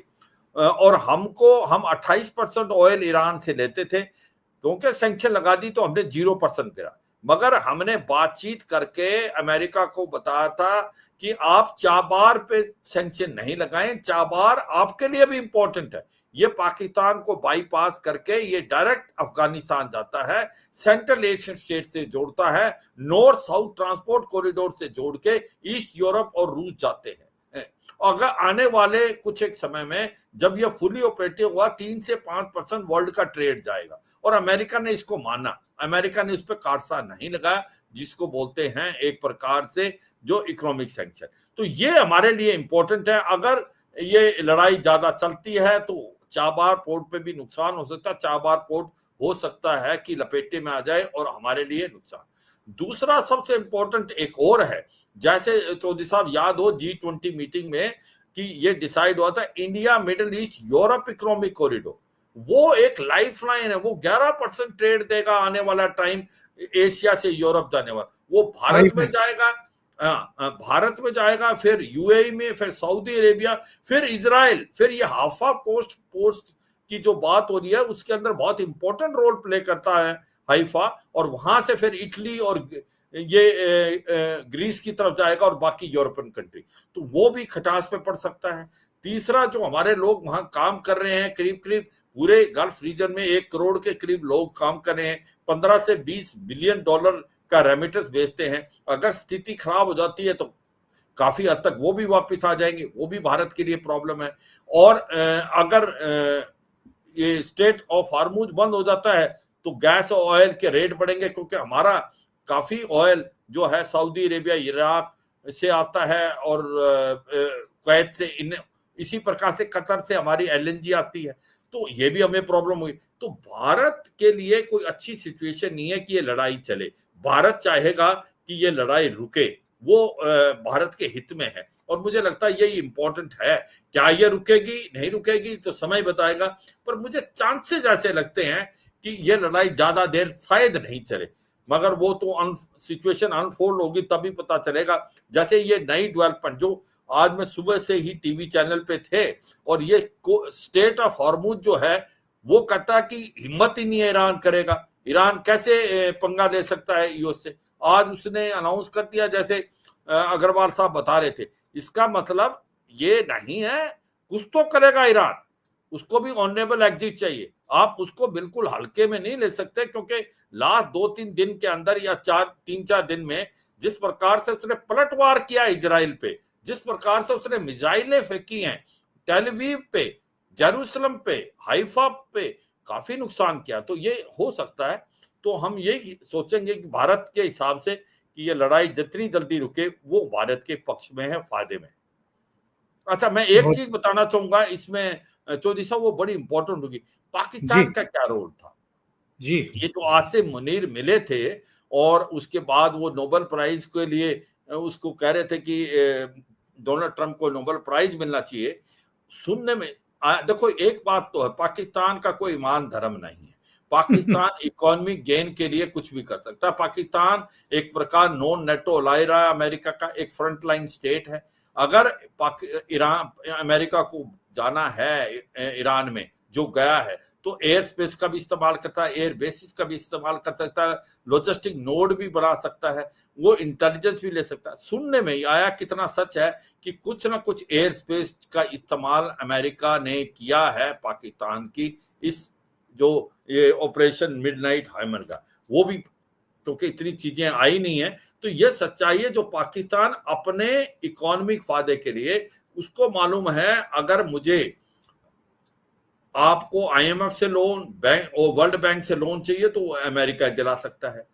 और हम 28% ऑयल ईरान से लेते थे, क्योंकि सैंक्शन लगा दी तो हमने 0% गिरा। मगर हमने बातचीत करके अमेरिका को बताया था कि आप चाबार पे सैंक्शन नहीं लगाएं, चाबार आपके लिए भी इंपॉर्टेंट है। ये पाकिस्तान को बाईपास करके ये डायरेक्ट अफगानिस्तान जाता है, सेंट्रल एशियन स्टेट से जोड़ता है, नॉर्थ साउथ ट्रांसपोर्ट कॉरिडोर से जोड़ के ईस्ट यूरोप और रूस जाते हैं। अगर आने वाले कुछ एक समय में जब यह फुली ऑपरेटिव हुआ 3 से 5% वर्ल्ड का ट्रेड जाएगा, और अमेरिका ने इसको माना। अमेरिका ने उस पर काटसा नहीं लगाया, जिसको बोलते हैं एक प्रकार से जो इकोनॉमिक सैंक्शन। तो ये हमारे लिए इंपॉर्टेंट है। अगर ये लड़ाई ज्यादा चलती है तो चाबार पोर्ट पे भी नुकसान हो सकता है। चाबार पोर्ट हो सकता है कि लपेटे में आ जाए और हमारे लिए नुकसान। दूसरा सबसे इंपॉर्टेंट एक और है, जैसे चौधरी साहब याद हो G20 मीटिंग में कि ये डिसाइड हुआ था India middle east Europe economic corridor, वो एक लाइफलाइन है, वो 11% ट्रेड देगा आने वाला टाइम, एशिया से यूरोप जाने वाला। वो भारत में जाएगा, भारत में जाएगा, फिर UAE में, फिर सऊदी अरेबिया, फिर इजराइल, फिर ये हाफा पोस्ट की जो बात हो रही है उसके अंदर बहुत इंपॉर्टेंट रोल प्ले करता है हाइफा, और वहां से फिर इटली और ये ग्रीस की तरफ जाएगा और बाकी यूरोपियन कंट्री, तो वो भी खटास पे पड़ सकता है। तीसरा, जो हमारे लोग वहां काम कर रहे हैं, करीब करीब पूरे गल्फ रीजन में 1 करोड़ के करीब लोग काम कर रहे हैं, 15 से 20 बिलियन डॉलर का रेमिटेंस भेजते हैं। अगर स्थिति खराब हो जाती है तो काफी हद तक वो भी वापस आ जाएंगे, वो भी भारत के लिए प्रॉब्लम है। और अगर ये स्टेट ऑफ हार्मुज बंद हो जाता है तो गैस और ऑयल के रेट बढ़ेंगे, क्योंकि हमारा काफी ऑयल जो है सऊदी अरेबिया, इराक से आता है, और कुवैत से, इसी प्रकार से कतर से हमारी LNG आती है, तो ये भी हमें प्रॉब्लम हुई। तो भारत के लिए कोई अच्छी सिचुएशन नहीं है कि ये लड़ाई चले। भारत चाहेगा कि ये लड़ाई रुके, वो भारत के हित में है, और मुझे लगता है यही इंपॉर्टेंट है। क्या ये रुकेगी नहीं रुकेगी तो समय बताएगा, पर मुझे चांसेस ऐसे लगते हैं कि ये लड़ाई ज्यादा देर शायद नहीं चले, मगर वो तो सिचुएशन अनफोल्ड होगी तभी पता चलेगा। जैसे ये नई डेवलपमेंट जो आज मैं सुबह से ही टीवी चैनल पे थे, और ये स्टेट ऑफ हॉर्मुज जो है वो कहता है कि हिम्मत ही नहीं है ईरान करेगा, ईरान कैसे पंगा ले सकता है यूएस से। आज उसने अनाउंस कर दिया, जैसे अग्रवाल साहब बता रहे थे। इसका मतलब ये नहीं है, कुछ तो करेगा ईरान, उसको भी ऑनरेबल एग्जिट चाहिए। आप उसको बिल्कुल हल्के में नहीं ले सकते, क्योंकि लास्ट 2-3 दिन के अंदर या 3-4 दिन में जिस प्रकार से उसने पलटवार किया इजराइल पे, जिस प्रकार से उसने मिसाइलें फेंकी हैं टेल अवीव पे, जेरूसलम पे, हाइफा पे, काफी नुकसान किया। तो ये हो सकता है, तो हम ये सोचेंगे कि भारत के हिसाब से कि ये लड़ाई जितनी जल्दी रुके वो भारत के पक्ष में है, फायदे में। अच्छा, मैं एक चीज बताना चाहूंगा इसमें चौधरी साहब, वो बड़ी इंपॉर्टेंट होगी, पाकिस्तान का क्या रोल था जी। ये तो आसिम मुनीर मिले थे, और उसके बाद वो नोबेल प्राइज के लिए उसको कह रहे थे कि डोनाल्ड ट्रंप को नोबेल प्राइज मिलना चाहिए। सुनने में देखो, एक बात तो है, पाकिस्तान का कोई ईमान धर्म नहीं है। पाकिस्तान इकोनॉमिक गेन के लिए कुछ भी कर सकता है। पाकिस्तान एक प्रकार नॉन नेटो अलाय रहा है अमेरिका का, एक फ्रंट लाइन स्टेट है। अगर अमेरिका को जाना है ईरान में, जो गया है, तो एयर स्पेस का भी इस्तेमाल करता है, एयर बेसिस का भी इस्तेमाल कर सकता है, लॉजिस्टिक नोड भी बना सकता है, वो इंटेलिजेंस भी ले सकता है। सुनने में आया, कितना सच है कि कुछ ना कुछ एयर स्पेस का इस्तेमाल अमेरिका ने किया है पाकिस्तान की इस जो ये ऑपरेशन मिडनाइट हैमर का, वो भी, क्योंकि इतनी चीजें आई नहीं है। तो ये सच्चाई है जो पाकिस्तान अपने इकोनॉमिक फायदे के लिए, उसको मालूम है अगर मुझे आपको IMF से लोन, बैंक और वर्ल्ड बैंक से लोन चाहिए तो अमेरिका दिला सकता है।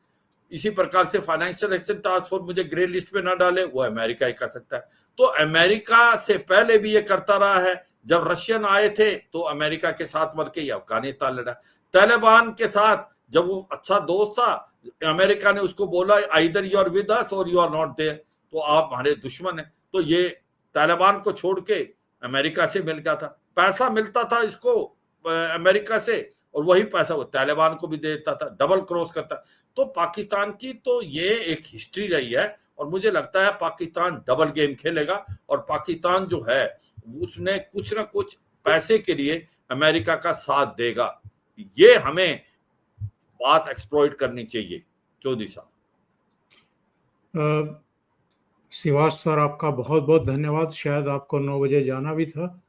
इसी प्रकार से फाइनेंशियल एक्शन टास्क फोर्स मुझे ग्रे लिस्ट पे ना डाले, वो अमेरिका ही कर सकता है। तो अमेरिका से पहले भी ये करता रहा है, जब रशियन आए थे तो अमेरिका के साथ मर के अफगानिस्तान लड़ा। तालिबान के साथ जब वो अच्छा दोस्त था, अमेरिका ने उसको बोला either you are with us or you are not there, तो आप हमारे दुश्मन हैं। तो ये तालिबान को छोड़ के अमेरिका से मिल गया था, पैसा मिलता था इसको अमेरिका से, और वही पैसा वो तालिबान को भी देता था, डबल क्रॉस करता। तो पाकिस्तान की तो ये एक हिस्ट्री रही है, और मुझे लगता है पाकिस्तान डबल गेम खेलेगा, और पाकिस्तान जो है उसने कुछ ना कुछ पैसे के लिए अमेरिका का साथ देगा। ये हमें बात एक्सप्लॉइट करनी चाहिए। चौधरी साहब। शिवास सर, आपका बहुत बहुत धन्यवाद। शायद आपको 9 बजे जाना भी था,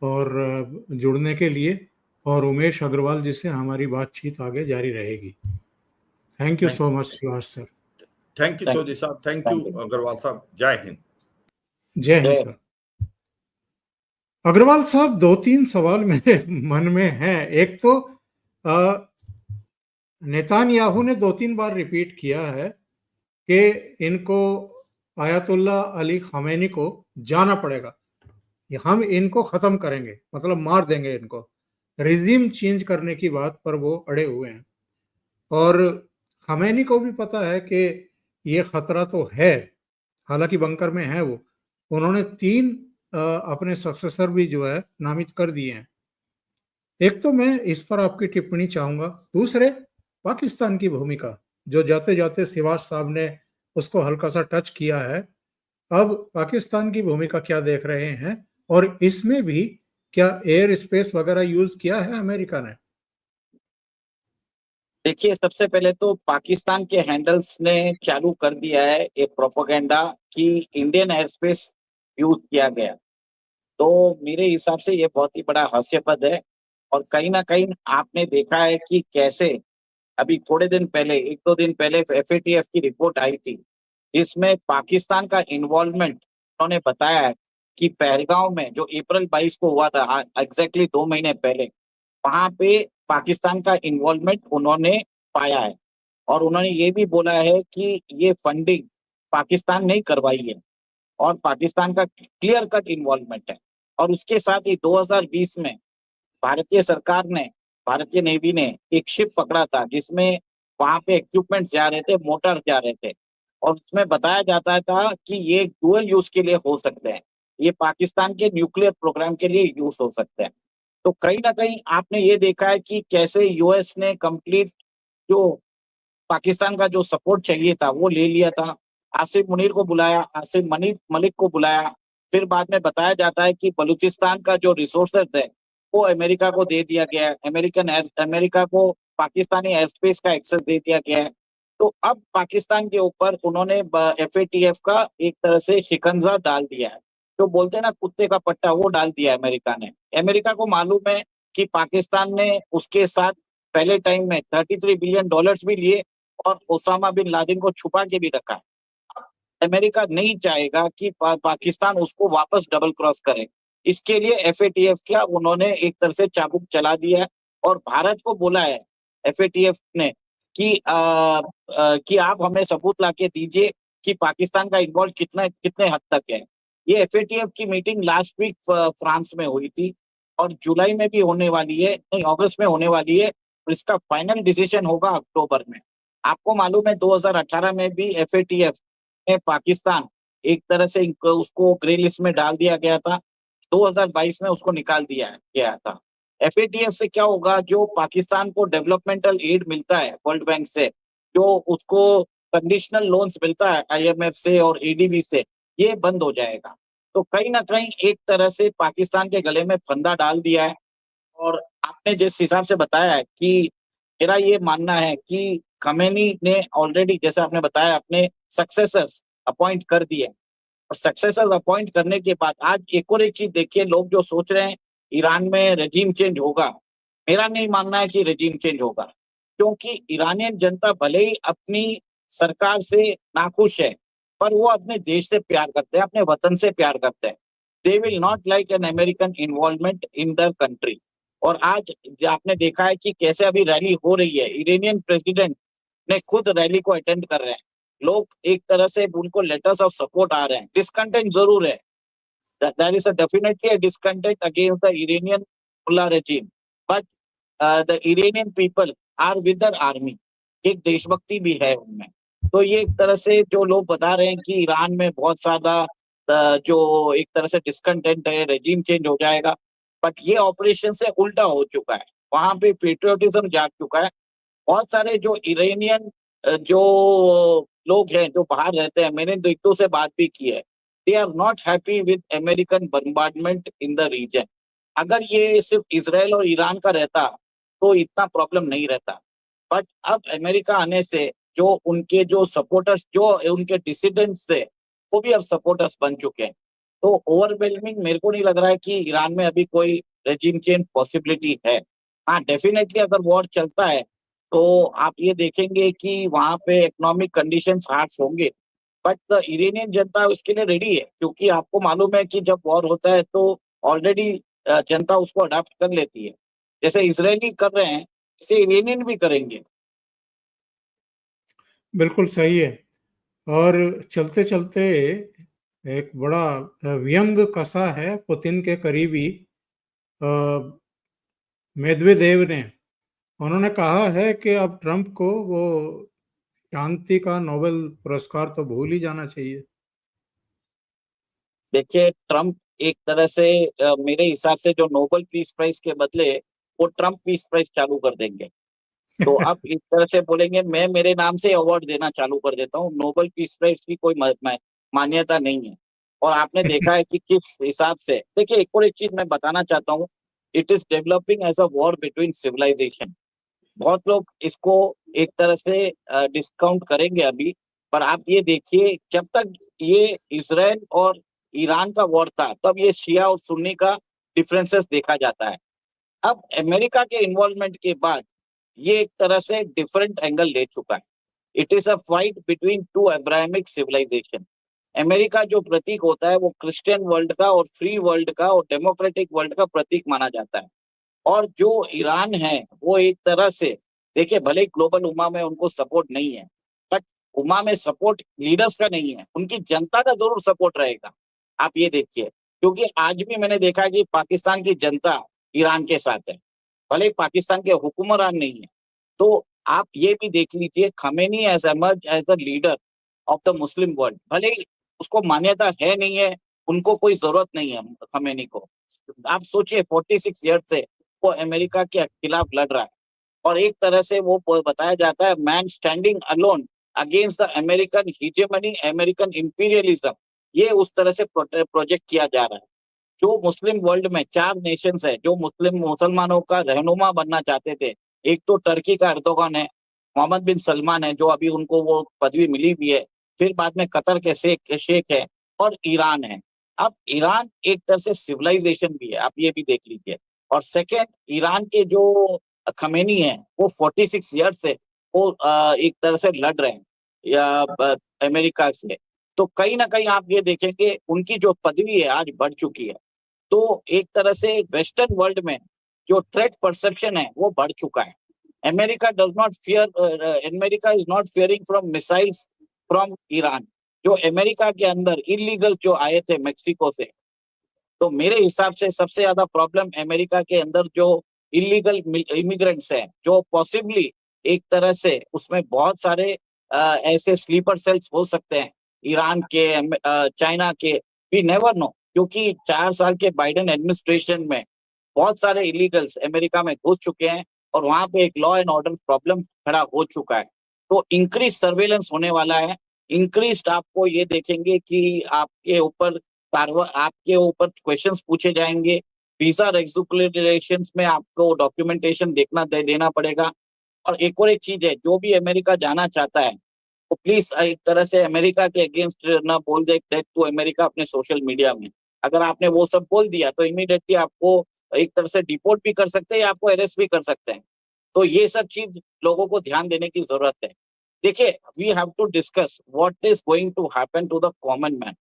और जुड़ने के लिए, और उमेश अग्रवाल जी से हमारी बातचीत आगे जारी रहेगी। थैंक यू सो मच शिवास सर। थैंक यू चौधरी साहब, थैंक यू अग्रवाल साहब। जय हिंद। जय हिंद सर। अग्रवाल साहब, 2-3 सवाल मेरे मन में हैं। एक तो नेतान्याहू ने 2-3 बार रिपीट किया है कि इनको आयतुल्ला अली खमेनी को जाना पड़ेगा, हम इनको खत्म करेंगे, मतलब मार देंगे इनको। रिजीम चेंज करने की बात पर वो अड़े हुए हैं, और खमेनी को भी पता है कि ये खतरा तो है, हालांकि बंकर में है वो। उन्होंने 3 अपने सक्सेसर भी जो है नामित कर दिए हैं। एक तो मैं इस पर आपकी टिप्पणी चाहूंगा। दूसरे, पाकिस्तान की भूमिका, जो जाते जाते शिवास साहब ने उसको हल्का सा टच किया है। अब पाकिस्तान की भूमिका क्या देख रहे हैं, और इसमें भी क्या एयर स्पेस वगैरह यूज किया है अमेरिका ने? देखिए, सबसे पहले तो पाकिस्तान के हैंडल्स ने चालू कर दिया है एक प्रोपेगेंडा कि इंडियन एयर स्पेस यूज किया गया। तो मेरे हिसाब से ये बहुत ही बड़ा हास्यास्पद है, और कहीं ना कहीं आपने देखा है कि कैसे अभी थोड़े दिन पहले, 1-2 दिन पहले FATF की रिपोर्ट आई थी, इसमें पाकिस्तान का इन्वॉल्वमेंट उन्होंने बताया है कि पहलगांव में जो अप्रैल 22 को हुआ था, एग्जैक्टली 2 महीने पहले, वहां पे पाकिस्तान का इन्वॉल्वमेंट उन्होंने पाया है। और उन्होंने ये भी बोला है कि ये फंडिंग पाकिस्तान ने करवाई है, और पाकिस्तान का क्लियर कट इन्वॉल्वमेंट है। और उसके साथ ही 2020 में भारतीय सरकार ने, भारतीय नेवी ने एक शिप पकड़ा था जिसमें वहां पे इक्विपमेंट जा रहे थे, मोटर जा रहे थे, और उसमें बताया जाता था कि ये डुअल यूज के लिए हो सकते हैं, ये पाकिस्तान के न्यूक्लियर प्रोग्राम के लिए यूज हो सकते हैं। तो कहीं ना कहीं आपने ये देखा है कि कैसे यूएस ने कंप्लीट जो पाकिस्तान का जो सपोर्ट चाहिए था वो ले लिया था। आसिफ मुनीर को बुलाया, आसिफ मलिक को बुलाया, फिर बाद में बताया जाता है कि बलूचिस्तान का जो रिसोर्सेज है वो अमेरिका को दे दिया गया है, अमेरिका को पाकिस्तानी एयर स्पेस का एक्सेस दे दिया गया है। तो अब पाकिस्तान के ऊपर उन्होंने FATF का एक तरह से शिकंजा डाल दिया है, तो बोलते हैं ना कुत्ते का पट्टा, वो डाल दिया है अमेरिका ने। अमेरिका को मालूम है कि पाकिस्तान ने उसके साथ पहले टाइम में $33 बिलियन भी लिए, और ओसामा बिन लादेन को छुपा के भी रखा है। अमेरिका नहीं चाहेगा कि पाकिस्तान उसको वापस डबल क्रॉस करे, इसके लिए FATF का उन्होंने एक तरह से चाबुक चला दिया है, और भारत को बोला है FATF ने कि कि आप हमें सबूत लाके दीजिए कि पाकिस्तान का इन्वॉल्व कितने हद तक है। ये FATF की मीटिंग लास्ट वीक फ्रांस में हुई थी, और जुलाई में भी होने वाली है, नहीं अगस्त में होने वाली है, और इसका फाइनल डिसीजन होगा अक्टूबर में। आपको मालूम है 2018 में भी FATF ने पाकिस्तान एक तरह से उसको ग्रे लिस्ट में डाल दिया गया था, 2022 में उसको निकाल दिया गया था। FATF से क्या होगा, जो पाकिस्तान को डेवलपमेंटल एड मिलता है वर्ल्ड बैंक से, जो उसको कंडीशनल लोन्स मिलता है IMF से और ADB से, ये बंद हो जाएगा। तो कहीं ना कहीं एक तरह से पाकिस्तान के गले में फंदा डाल दिया है। और आपने जिस हिसाब से बताया है कि मेरा ये मानना है कि खमेनी ने ऑलरेडी, जैसे आपने बताया, अपने सक्सेसर्स अपॉइंट कर दिए, और सक्सेसर्स अपॉइंट करने के बाद आज एक और एक चीज देखिए, लोग जो सोच रहे हैं ईरान में रेजिम चेंज होगा, मेरा नहीं मानना है कि रेजिम चेंज होगा, क्योंकि ईरानियन जनता भले ही अपनी सरकार से नाखुश है, पर वो अपने देश से प्यार करते हैं, अपने वतन से प्यार करते हैं। They will not like an American involvement in their country. और आज आपने देखा है कि कैसे अभी रैली हो रही है, इरानियन प्रेसिडेंट ने खुद रैली को अटेंड कर रहे हैं, लोग एक तरह से उनको लेटर्स ऑफ सपोर्ट आ रहे हैं, डिस्कंटेंट जरूर है, There is definitely a discontent against the Iranian mullah regime, but the Iranian people are with their army. एक देशभक्ति भी है उनमें। तो ये एक तरह से जो लोग बता रहे हैं कि ईरान में बहुत ज्यादा जो एक तरह से डिस्कंटेंट है, रेजिम चेंज हो जाएगा, बट ये ऑपरेशन से उल्टा हो चुका है। वहां पे पेट्रियोटिज्म जाग चुका है। बहुत सारे जो इरानियन जो लोग हैं जो बाहर रहते हैं, मैंने एक से बात भी की है, they are not happy with American bombardment in the region. अगर ये सिर्फ इसराइल और ईरान का रहता तो इतना प्रॉब्लम नहीं रहता, बट अब अमेरिका आने से जो उनके जो सपोर्टर्स, जो उनके डिसिडेंट्स थे, वो भी अब सपोर्टर्स बन चुके हैं। तो ओवरवेलमिंग मेरे को नहीं लग रहा है कि ईरान में अभी कोई रेजिम चेंज पॉसिबिलिटी है। हाँ, डेफिनेटली अगर वॉर चलता है तो आप ये देखेंगे कि वहां पे इकोनॉमिक कंडीशंस हार्श होंगे, बट द इरानियन जनता उसके लिए रेडी है, क्योंकि आपको मालूम है कि जब वॉर होता है तो ऑलरेडी जनता उसको अडॉप्ट कर लेती है। जैसे इजरायली कर रहे हैं, वैसे इरानियन भी करेंगे। बिल्कुल सही है। और चलते चलते एक बड़ा व्यंग कसा है पुतिन के करीबी मेदवेदेव ने। उन्होंने कहा है कि अब ट्रंप को वो शांति का नोबेल पुरस्कार तो भूल ही जाना चाहिए। देखिए, ट्रंप एक तरह से मेरे हिसाब से जो नोबेल पीस प्राइज के बदले वो ट्रंप पीस प्राइज चालू कर देंगे। तो आप इस तरह से बोलेंगे मैं मेरे नाम से अवार्ड देना चालू कर देता हूँ। नोबेल पीस प्राइज की कोई मान्यता नहीं है। और आपने देखा है कि किस हिसाब से, देखिए एक और एक चीज मैं बताना चाहता हूँ, it is developing as a war between civilisation. बहुत लोग इसको एक तरह से डिस्काउंट करेंगे अभी, पर आप ये देखिए जब तक ये इसराइल और ईरान का वॉर था तब ये शिया और सुन्नी का डिफरेंसेस देखा जाता है। अब अमेरिका के इन्वॉल्वमेंट के बाद ये एक तरह से डिफरेंट एंगल ले चुका है। It is a fight between two Abrahamic civilisation. America जो प्रतीक होता है वो क्रिश्चियन वर्ल्ड का और फ्री वर्ल्ड का और डेमोक्रेटिक वर्ल्ड का प्रतीक माना जाता है। और जो ईरान है वो एक तरह से, देखिए भले ही ग्लोबल उम्मा में उनको सपोर्ट नहीं है, बट उम्मा में सपोर्ट लीडर्स का नहीं है, उनकी जनता का जरूर सपोर्ट रहेगा। आप ये देखिए, क्योंकि आज भी मैंने देखा कि पाकिस्तान की जनता ईरान के साथ है, भले ही पाकिस्तान के हुक्मरान नहीं है। तो आप ये भी देख लीजिए, Khamenei as emerge as a leader of the Muslim world. भले ही उसको मान्यता है नहीं है, उनको कोई जरूरत नहीं है खमेनी को। आप सोचिए 46 ईयर से वो अमेरिका के खिलाफ लड़ रहा है, और एक तरह से वो बताया जाता है man standing alone against the American hegemony, American imperialism. ये उस तरह से प्रोजेक्ट किया जा रहा है। जो मुस्लिम वर्ल्ड में 4 नेशंस है जो मुसलमानों का रहनुमा बनना चाहते थे, एक तो टर्की का एर्दोगान है, मोहम्मद बिन सलमान है जो अभी उनको वो पदवी मिली भी है, फिर बाद में कतर के शेख है, और ईरान है। अब ईरान एक तरह से सिविलाइजेशन भी है, आप ये भी देख लीजिए। और सेकेंड, ईरान के जो खमेनी है वो 46 ईयर से वो एक तरह से लड़ रहे हैं या अमेरिका से। तो कहीं ना कहीं आप ये देखेंगे उनकी जो पदवी है आज बढ़ चुकी है। तो एक तरह से वेस्टर्न वर्ल्ड में जो थ्रेट परसेप्शन है वो बढ़ चुका है। America does not fear, America is not fearing from missiles from Iran, जो अमेरिका के अंदर इलीगल जो आए थे मेक्सिको से। तो मेरे हिसाब से सबसे ज्यादा प्रॉब्लम अमेरिका के अंदर जो इलीगल इमिग्रेंट्स हैं, जो पॉसिबली एक तरह से उसमें बहुत सारे ऐसे स्लीपर सेल्स हो सकते हैं ईरान के, चाइना के, वी नेवर नो। क्योंकि 4 साल के बाइडेन एडमिनिस्ट्रेशन में बहुत सारे इलीगल्स अमेरिका में घुस चुके हैं, और वहां पे एक लॉ एंड ऑर्डर प्रॉब्लम खड़ा हो चुका है। तो इंक्रीज सर्वेलेंस होने वाला है। इंक्रीज आपको ये देखेंगे कि आपके ऊपर क्वेश्चंस पूछे जाएंगे। वीजा रेगुलेशंस में आपको डॉक्यूमेंटेशन देना पड़ेगा। और एक और एक चीज है, जो भी अमेरिका जाना चाहता है तो प्लीज एक तरह से अमेरिका के अगेंस्ट ना बोल दे टू अमेरिका अपने सोशल मीडिया में। अगर आपने वो सब बोल दिया तो इमीडिएटली आपको एक तरह से डिपोर्ट भी कर सकते हैं या आपको अरेस्ट भी कर सकते हैं। तो ये सब चीज लोगों को ध्यान देने की जरूरत है। देखिए, we have to discuss what is going to happen to the common man.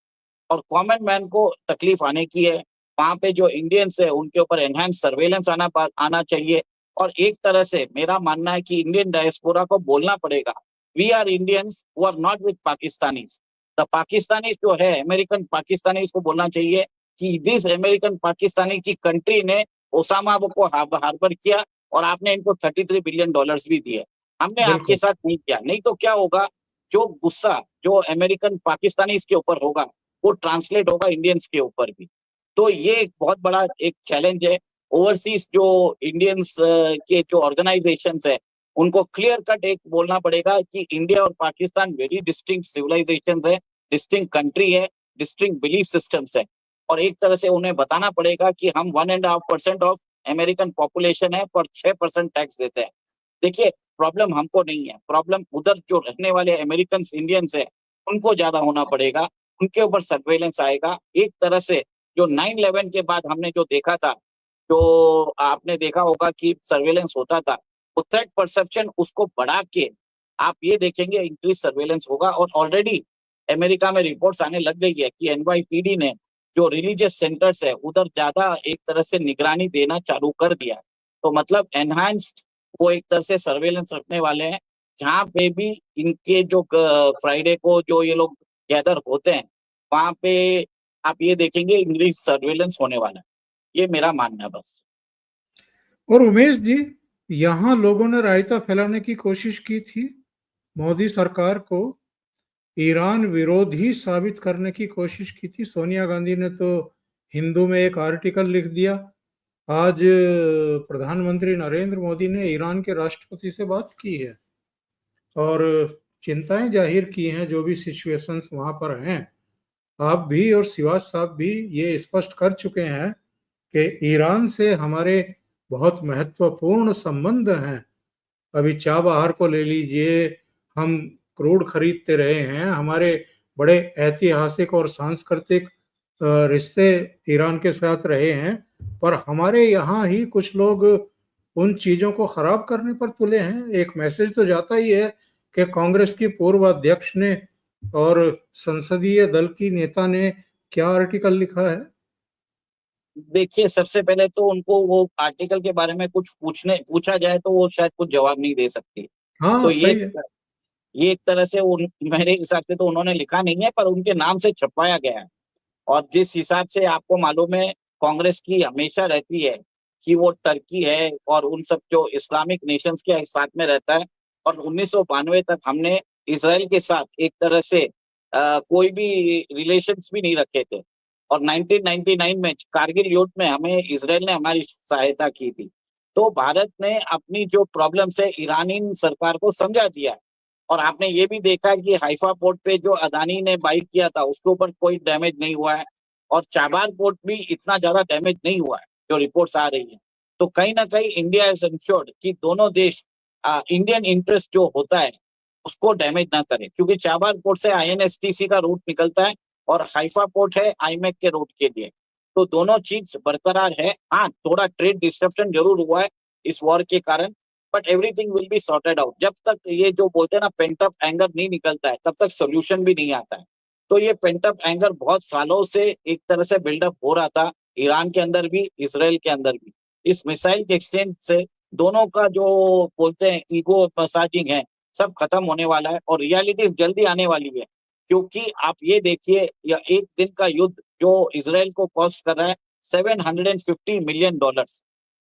और कॉमन मैन को तकलीफ आने की है। वहां पे जो इंडियंस है उनके ऊपर एनहांस सर्वेलेंस आना चाहिए। और एक तरह से मेरा मानना है कि इंडियन डायस्पोरा को बोलना पड़ेगा, we are Indians who are not with Pakistanis. द पाकिस्तानीज जो है, अमेरिकन पाकिस्तानीज को बोलना चाहिए कि दिस अमेरिकन पाकिस्तानी की कंट्री ने ओसामा को हार्बर किया और आपने इनको $33 बिलियन भी दिए, हमने आपके बिल्कुल। साथ नहीं किया। नहीं तो क्या होगा, जो गुस्सा जो अमेरिकन पाकिस्तानी इसके ऊपर होगा वो ट्रांसलेट होगा इंडियंस के ऊपर भी। तो ये एक बहुत बड़ा एक चैलेंज है। ओवरसीज जो इंडियंस के जो ऑर्गेनाइजेशंस है उनको क्लियर कट एक बोलना पड़ेगा कि इंडिया और पाकिस्तान वेरी डिस्टिंक्ट सिविलाइजेशंस है, डिस्टिंक्ट कंट्री है, डिस्टिंक्ट बिलीफ सिस्टम्स है, और एक तरह से उन्हें बताना पड़ेगा कि हम 1.5% ऑफ अमेरिकन पॉपुलेशन है पर 6% टैक्स देते हैं। देखिए, प्रॉब्लम हमको नहीं है, प्रॉब्लम उधर जो रहने वाले अमेरिकन इंडियंस है उनको ज्यादा होना पड़ेगा, उनके ऊपर सर्वेलेंस आएगा। एक तरह से जो 9/11 के बाद हमने जो देखा था, जो आपने देखा होगा कि सर्वेलेंस होता था, वो थ्रेट परसेप्शन उसको बढ़ा के आप ये देखेंगे इंक्रीज सर्वेलेंस होगा। और ऑलरेडी अमेरिका में रिपोर्ट्स आने लग गई है कि एनवाईपीडी ने जो रिलीजियस सेंटर्स है उधर ज्यादा एक तरह से निगरानी देना चालू कर दिया। तो मतलब एनहांस्ड वो एक तरह से सर्वेलेंस रखने वाले हैं, जहाँ पे भी इनके जो फ्राइडे को जो ये लोग गैदर होते हैं वहां पे आप ये देखेंगे इंक्रीज सर्वेलेंस होने वाला है। ये मेरा मानना है बस। और उमेश जी, यहाँ लोगों ने रायता फैलाने की कोशिश की थी, मोदी सरकार को ईरान विरोधी साबित करने की कोशिश की थी। सोनिया गांधी ने तो हिंदू में एक आर्टिकल लिख दिया। आज प्रधानमंत्री नरेंद्र मोदी ने ईरान के राष्ट्रपति से बात की है और चिंताएं जाहिर की हैं, जो भी सिचुएशंस वहां पर हैं। आप भी और शिवाज साहब भी ये स्पष्ट कर चुके हैं कि ईरान से हमारे बहुत महत्वपूर्ण संबंध हैं। अभी चाबहार को ले लीजिए, हम क्रूड खरीदते रहे हैं, हमारे बड़े ऐतिहासिक और सांस्कृतिक रिश्ते ईरान के साथ रहे हैं, पर हमारे यहाँ ही कुछ लोग उन चीज़ों को खराब करने पर तुले हैं। एक मैसेज तो जाता ही है कि कांग्रेस की पूर्व अध्यक्ष ने और संसदीय दल की नेता ने क्या आर्टिकल लिखा है। देखिए, सबसे पहले तो उनको वो आर्टिकल के बारे में कुछ पूछा जाए तो वो शायद कुछ जवाब नहीं दे सकती। हाँ, तो सही है। ये एक तरह से मेरे हिसाब से तो उन्होंने लिखा नहीं है, पर उनके नाम से छपवाया गया है। और जिस हिसाब से आपको मालूम है कांग्रेस की हमेशा रहती है कि वो टर्की है और उन सब जो इस्लामिक नेशंस के साथ में रहता है, और 1992 तक हमने इसराइल के साथ एक तरह से कोई भी रिलेशंस भी नहीं रखे थे। और 1999 में कारगिल युद्ध में हमें इसराइल ने हमारी सहायता की थी। तो भारत ने अपनी जो प्रॉब्लम्स है ईरानी सरकार को समझा दिया है। और आपने ये भी देखा कि हाइफा पोर्ट पे जो अदानी ने बाई किया था उसके ऊपर कोई डैमेज नहीं हुआ है, और चाबार पोर्ट भी इतना ज्यादा डैमेज नहीं हुआ है जो रिपोर्ट्स आ रही है। तो कहीं ना कहीं इंडिया इज इंश्योर्ड कि दोनों देश इंडियन इंटरेस्ट जो होता है उसको डैमेज ना करे, क्योंकि चाबार पोर्ट से आईएनएसटीसी का रूट निकलता है और हाइफा पोर्ट है आईमेक के रूट के लिए। तो दोनों चीज बरकरार है। हाँ, थोड़ा ट्रेड डिस्ट्रप्शन जरूर हुआ है इस वॉर के कारण, but everything will be sorted out. जब तक ये जो बोलते हैं ना पेंट अप एंगर नहीं निकलता है तब तक सोल्यूशन भी नहीं आता है। तो ये पेंट अप एंगर बहुत सालों से एक तरह से बिल्डअप हो रहा था, ईरान के अंदर भी इसराइल के अंदर भी। इस मिसाइल के एक्सचेंज से दोनों का जो बोलते हैं ईगो मसाजिंग है सब खत्म होने वाला है, और रियलिटी जल्दी आने वाली है। क्योंकि आप ये देखिए, या एक दिन का युद्ध जो इसराइल को कॉस्ट कर रहा है $750 मिलियन,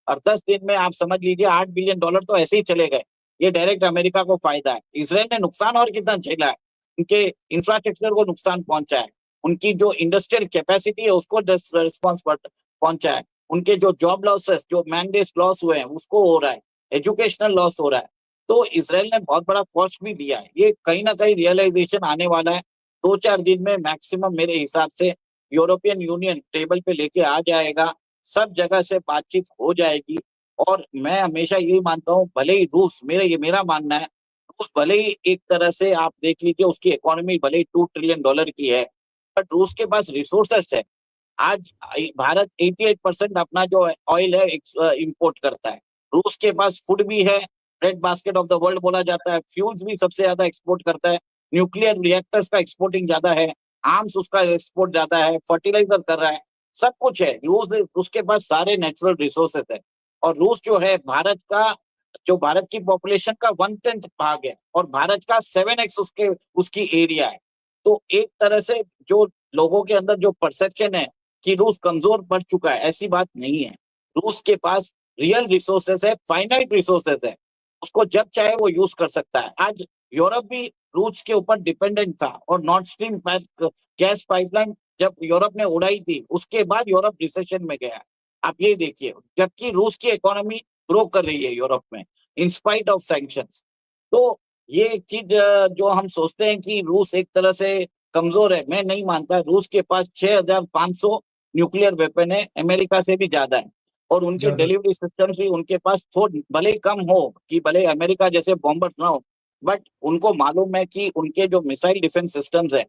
और 10 दिन में आप समझ लीजिए $8 बिलियन तो ऐसे ही चले गए। ये डायरेक्ट अमेरिका को फायदा है। इसराइल ने नुकसान और कितना झेला है, उनके इंफ्रास्ट्रक्चर को नुकसान पहुंचा है, उनकी जो इंडस्ट्रियल कैपेसिटी है उसको रिस्पॉन्स पहुंचा है, उनके जो जॉब लॉसेस जो मैंडेस लॉस हुए हैं उसको हो रहा है, एजुकेशनल लॉस हो रहा है। तो इसराइल ने बहुत बड़ा कॉस्ट भी दिया है। ये कहीं ना कहीं रियलाइजेशन आने वाला है 2-4 दिन में मैक्सिमम मेरे हिसाब से। यूरोपियन यूनियन टेबल पे लेके आ जाएगा, सब जगह से बातचीत हो जाएगी। और मैं हमेशा यही मानता हूँ, भले ही रूस, ये मेरा मानना है, रूस भले ही एक तरह से आप देख लीजिए उसकी इकोनॉमी भले ही $2 ट्रिलियन की है, बट रूस के पास रिसोर्सेस है। आज भारत 88% अपना जो ऑयल है इंपोर्ट करता है। रूस के पास फूड भी है, bread basket of the world बोला जाता है, फ्यूल्स भी सबसे ज्यादा एक्सपोर्ट करता है, न्यूक्लियर रिएक्टर्स का एक्सपोर्टिंग ज्यादा है, आर्म्स उसका एक्सपोर्ट ज्यादा है, फर्टिलाइजर कर रहा है, सब कुछ है। रूस उसके पास सारे नेचुरल रिसोर्सेस है। और रूस जो है भारत का, जो भारत की पॉपुलेशन का 1/10 भाग है, और भारत का 7x उसकी एरिया है। तो एक तरह से जो लोगों के अंदर जो परसेप्शन है कि रूस कमजोर पड़ चुका है, ऐसी बात नहीं है। रूस के पास रियल रिसोर्सेस है, फाइनाइट रिसोर्सेस है, उसको जब चाहे वो यूज कर सकता है। आज यूरोप भी रूस के ऊपर डिपेंडेंट था, और नॉर्थ स्ट्रीम गैस पाइपलाइन जब यूरोप ने उड़ाई थी, उसके बाद यूरोप रिसेशन में गया। आप ये देखिए, जबकि रूस की इकोनॉमी ग्रो कर रही है यूरोप में इन स्पाइट ऑफ सैंक्शंस। तो ये एक चीज जो हम सोचते हैं कि रूस एक तरह से कमजोर है, मैं नहीं मानता। रूस के पास 6500 न्यूक्लियर वेपन है, अमेरिका से भी ज्यादा है, और उनके ज्यादा डिलीवरी सिस्टम भी उनके पास थोड़ी भले ही कम हो, कि भले अमेरिका जैसे बॉम्बर्स ना हो, बट उनको मालूम है कि उनके जो मिसाइल डिफेंस सिस्टम्स है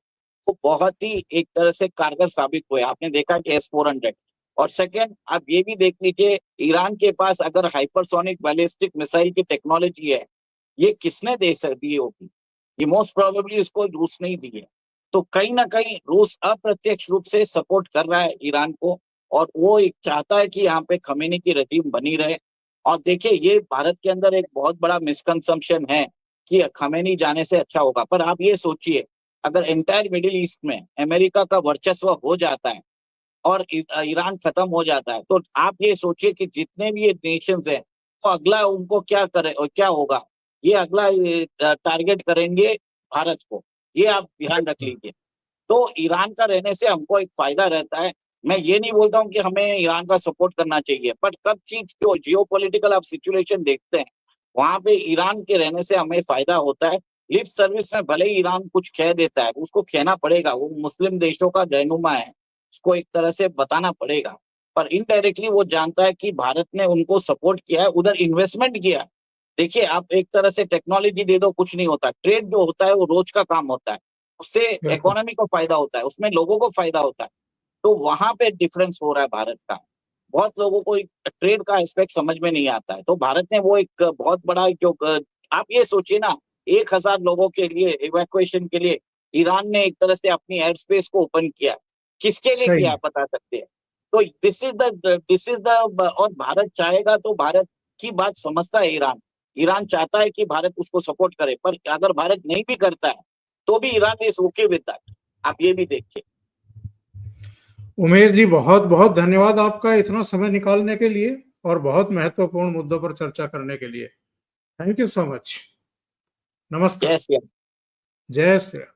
वो बहुत ही एक तरह से कारगर साबित हुए। आपने देखा कि S-400। और सेकेंड, आप ये भी देख लीजिए, ईरान के पास अगर हाइपरसोनिक बैलिस्टिक मिसाइल की टेक्नोलॉजी है, ये किसने दे दी होगी? ये मोस्ट प्रोबेबली इसको रूस ने ही दी है। तो कहीं ना कहीं रूस अप्रत्यक्ष रूप से सपोर्ट कर रहा है ईरान को, और वो एक चाहता है कि यहाँ पे खमेनी की रजीम बनी रहे। और देखिए, ये भारत के अंदर एक बहुत बड़ा मिसकंसेप्शन है कि खमेनी जाने से अच्छा होगा, पर आप ये सोचिए, अगर एंटायर मिडिल ईस्ट में अमेरिका का वर्चस्व हो जाता है और ईरान खत्म हो जाता है, तो आप ये सोचिए कि जितने भी ये नेशंस हैं, तो अगला उनको क्या करे और क्या होगा? ये अगला टारगेट करेंगे भारत को, ये आप ध्यान रख लीजिए। तो ईरान का रहने से हमको एक फायदा रहता है। मैं ये नहीं बोलता हूँ कि हमें ईरान का सपोर्ट करना चाहिए, बट कब चीज जो जियोपॉलिटिकल आप सिचुएशन देखते हैं, वहां पे ईरान के रहने से हमें फायदा होता है। लिप सर्विस में भले ही ईरान कुछ कह देता है, उसको कहना पड़ेगा, वो मुस्लिम देशों का रहनुमा है, उसको एक तरह से बताना पड़ेगा। पर इनडायरेक्टली वो जानता है कि भारत ने उनको सपोर्ट किया है, उधर इन्वेस्टमेंट किया है। देखिए, आप एक तरह से टेक्नोलॉजी दे दो, कुछ नहीं होता। ट्रेड जो होता है वो रोज का काम होता है, उससे बिल्कुल। इकोनॉमी को फायदा होता है, उसमें लोगों को फायदा होता है। तो वहां पे डिफरेंस हो रहा है भारत का। बहुत लोगों को ट्रेड का एस्पेक्ट समझ में नहीं आता है, तो भारत ने वो एक बहुत बड़ा जो आप ये सोचिए ना, 1000 लोगों के लिए इवैक्यूएशन के लिए ईरान ने एक तरह से अपनी एयर स्पेस को ओपन किया। किसके लिए सही किया, में। आप बता सकते हैं? तो दिस इज द और भारत चाहेगा तो भारत की बात समझता है ईरान। ईरान चाहता है कि भारत उसको सपोर्ट करे, पर अगर भारत नहीं भी करता है तो भी Iran is okay with that. आप ये भी देखिए। उमेश जी, बहुत बहुत धन्यवाद आपका इतना समय निकालने के लिए और बहुत महत्वपूर्ण मुद्दों पर चर्चा करने के लिए। Thank you so much. नमस्कार। जय श्री राम। जय श्री राम।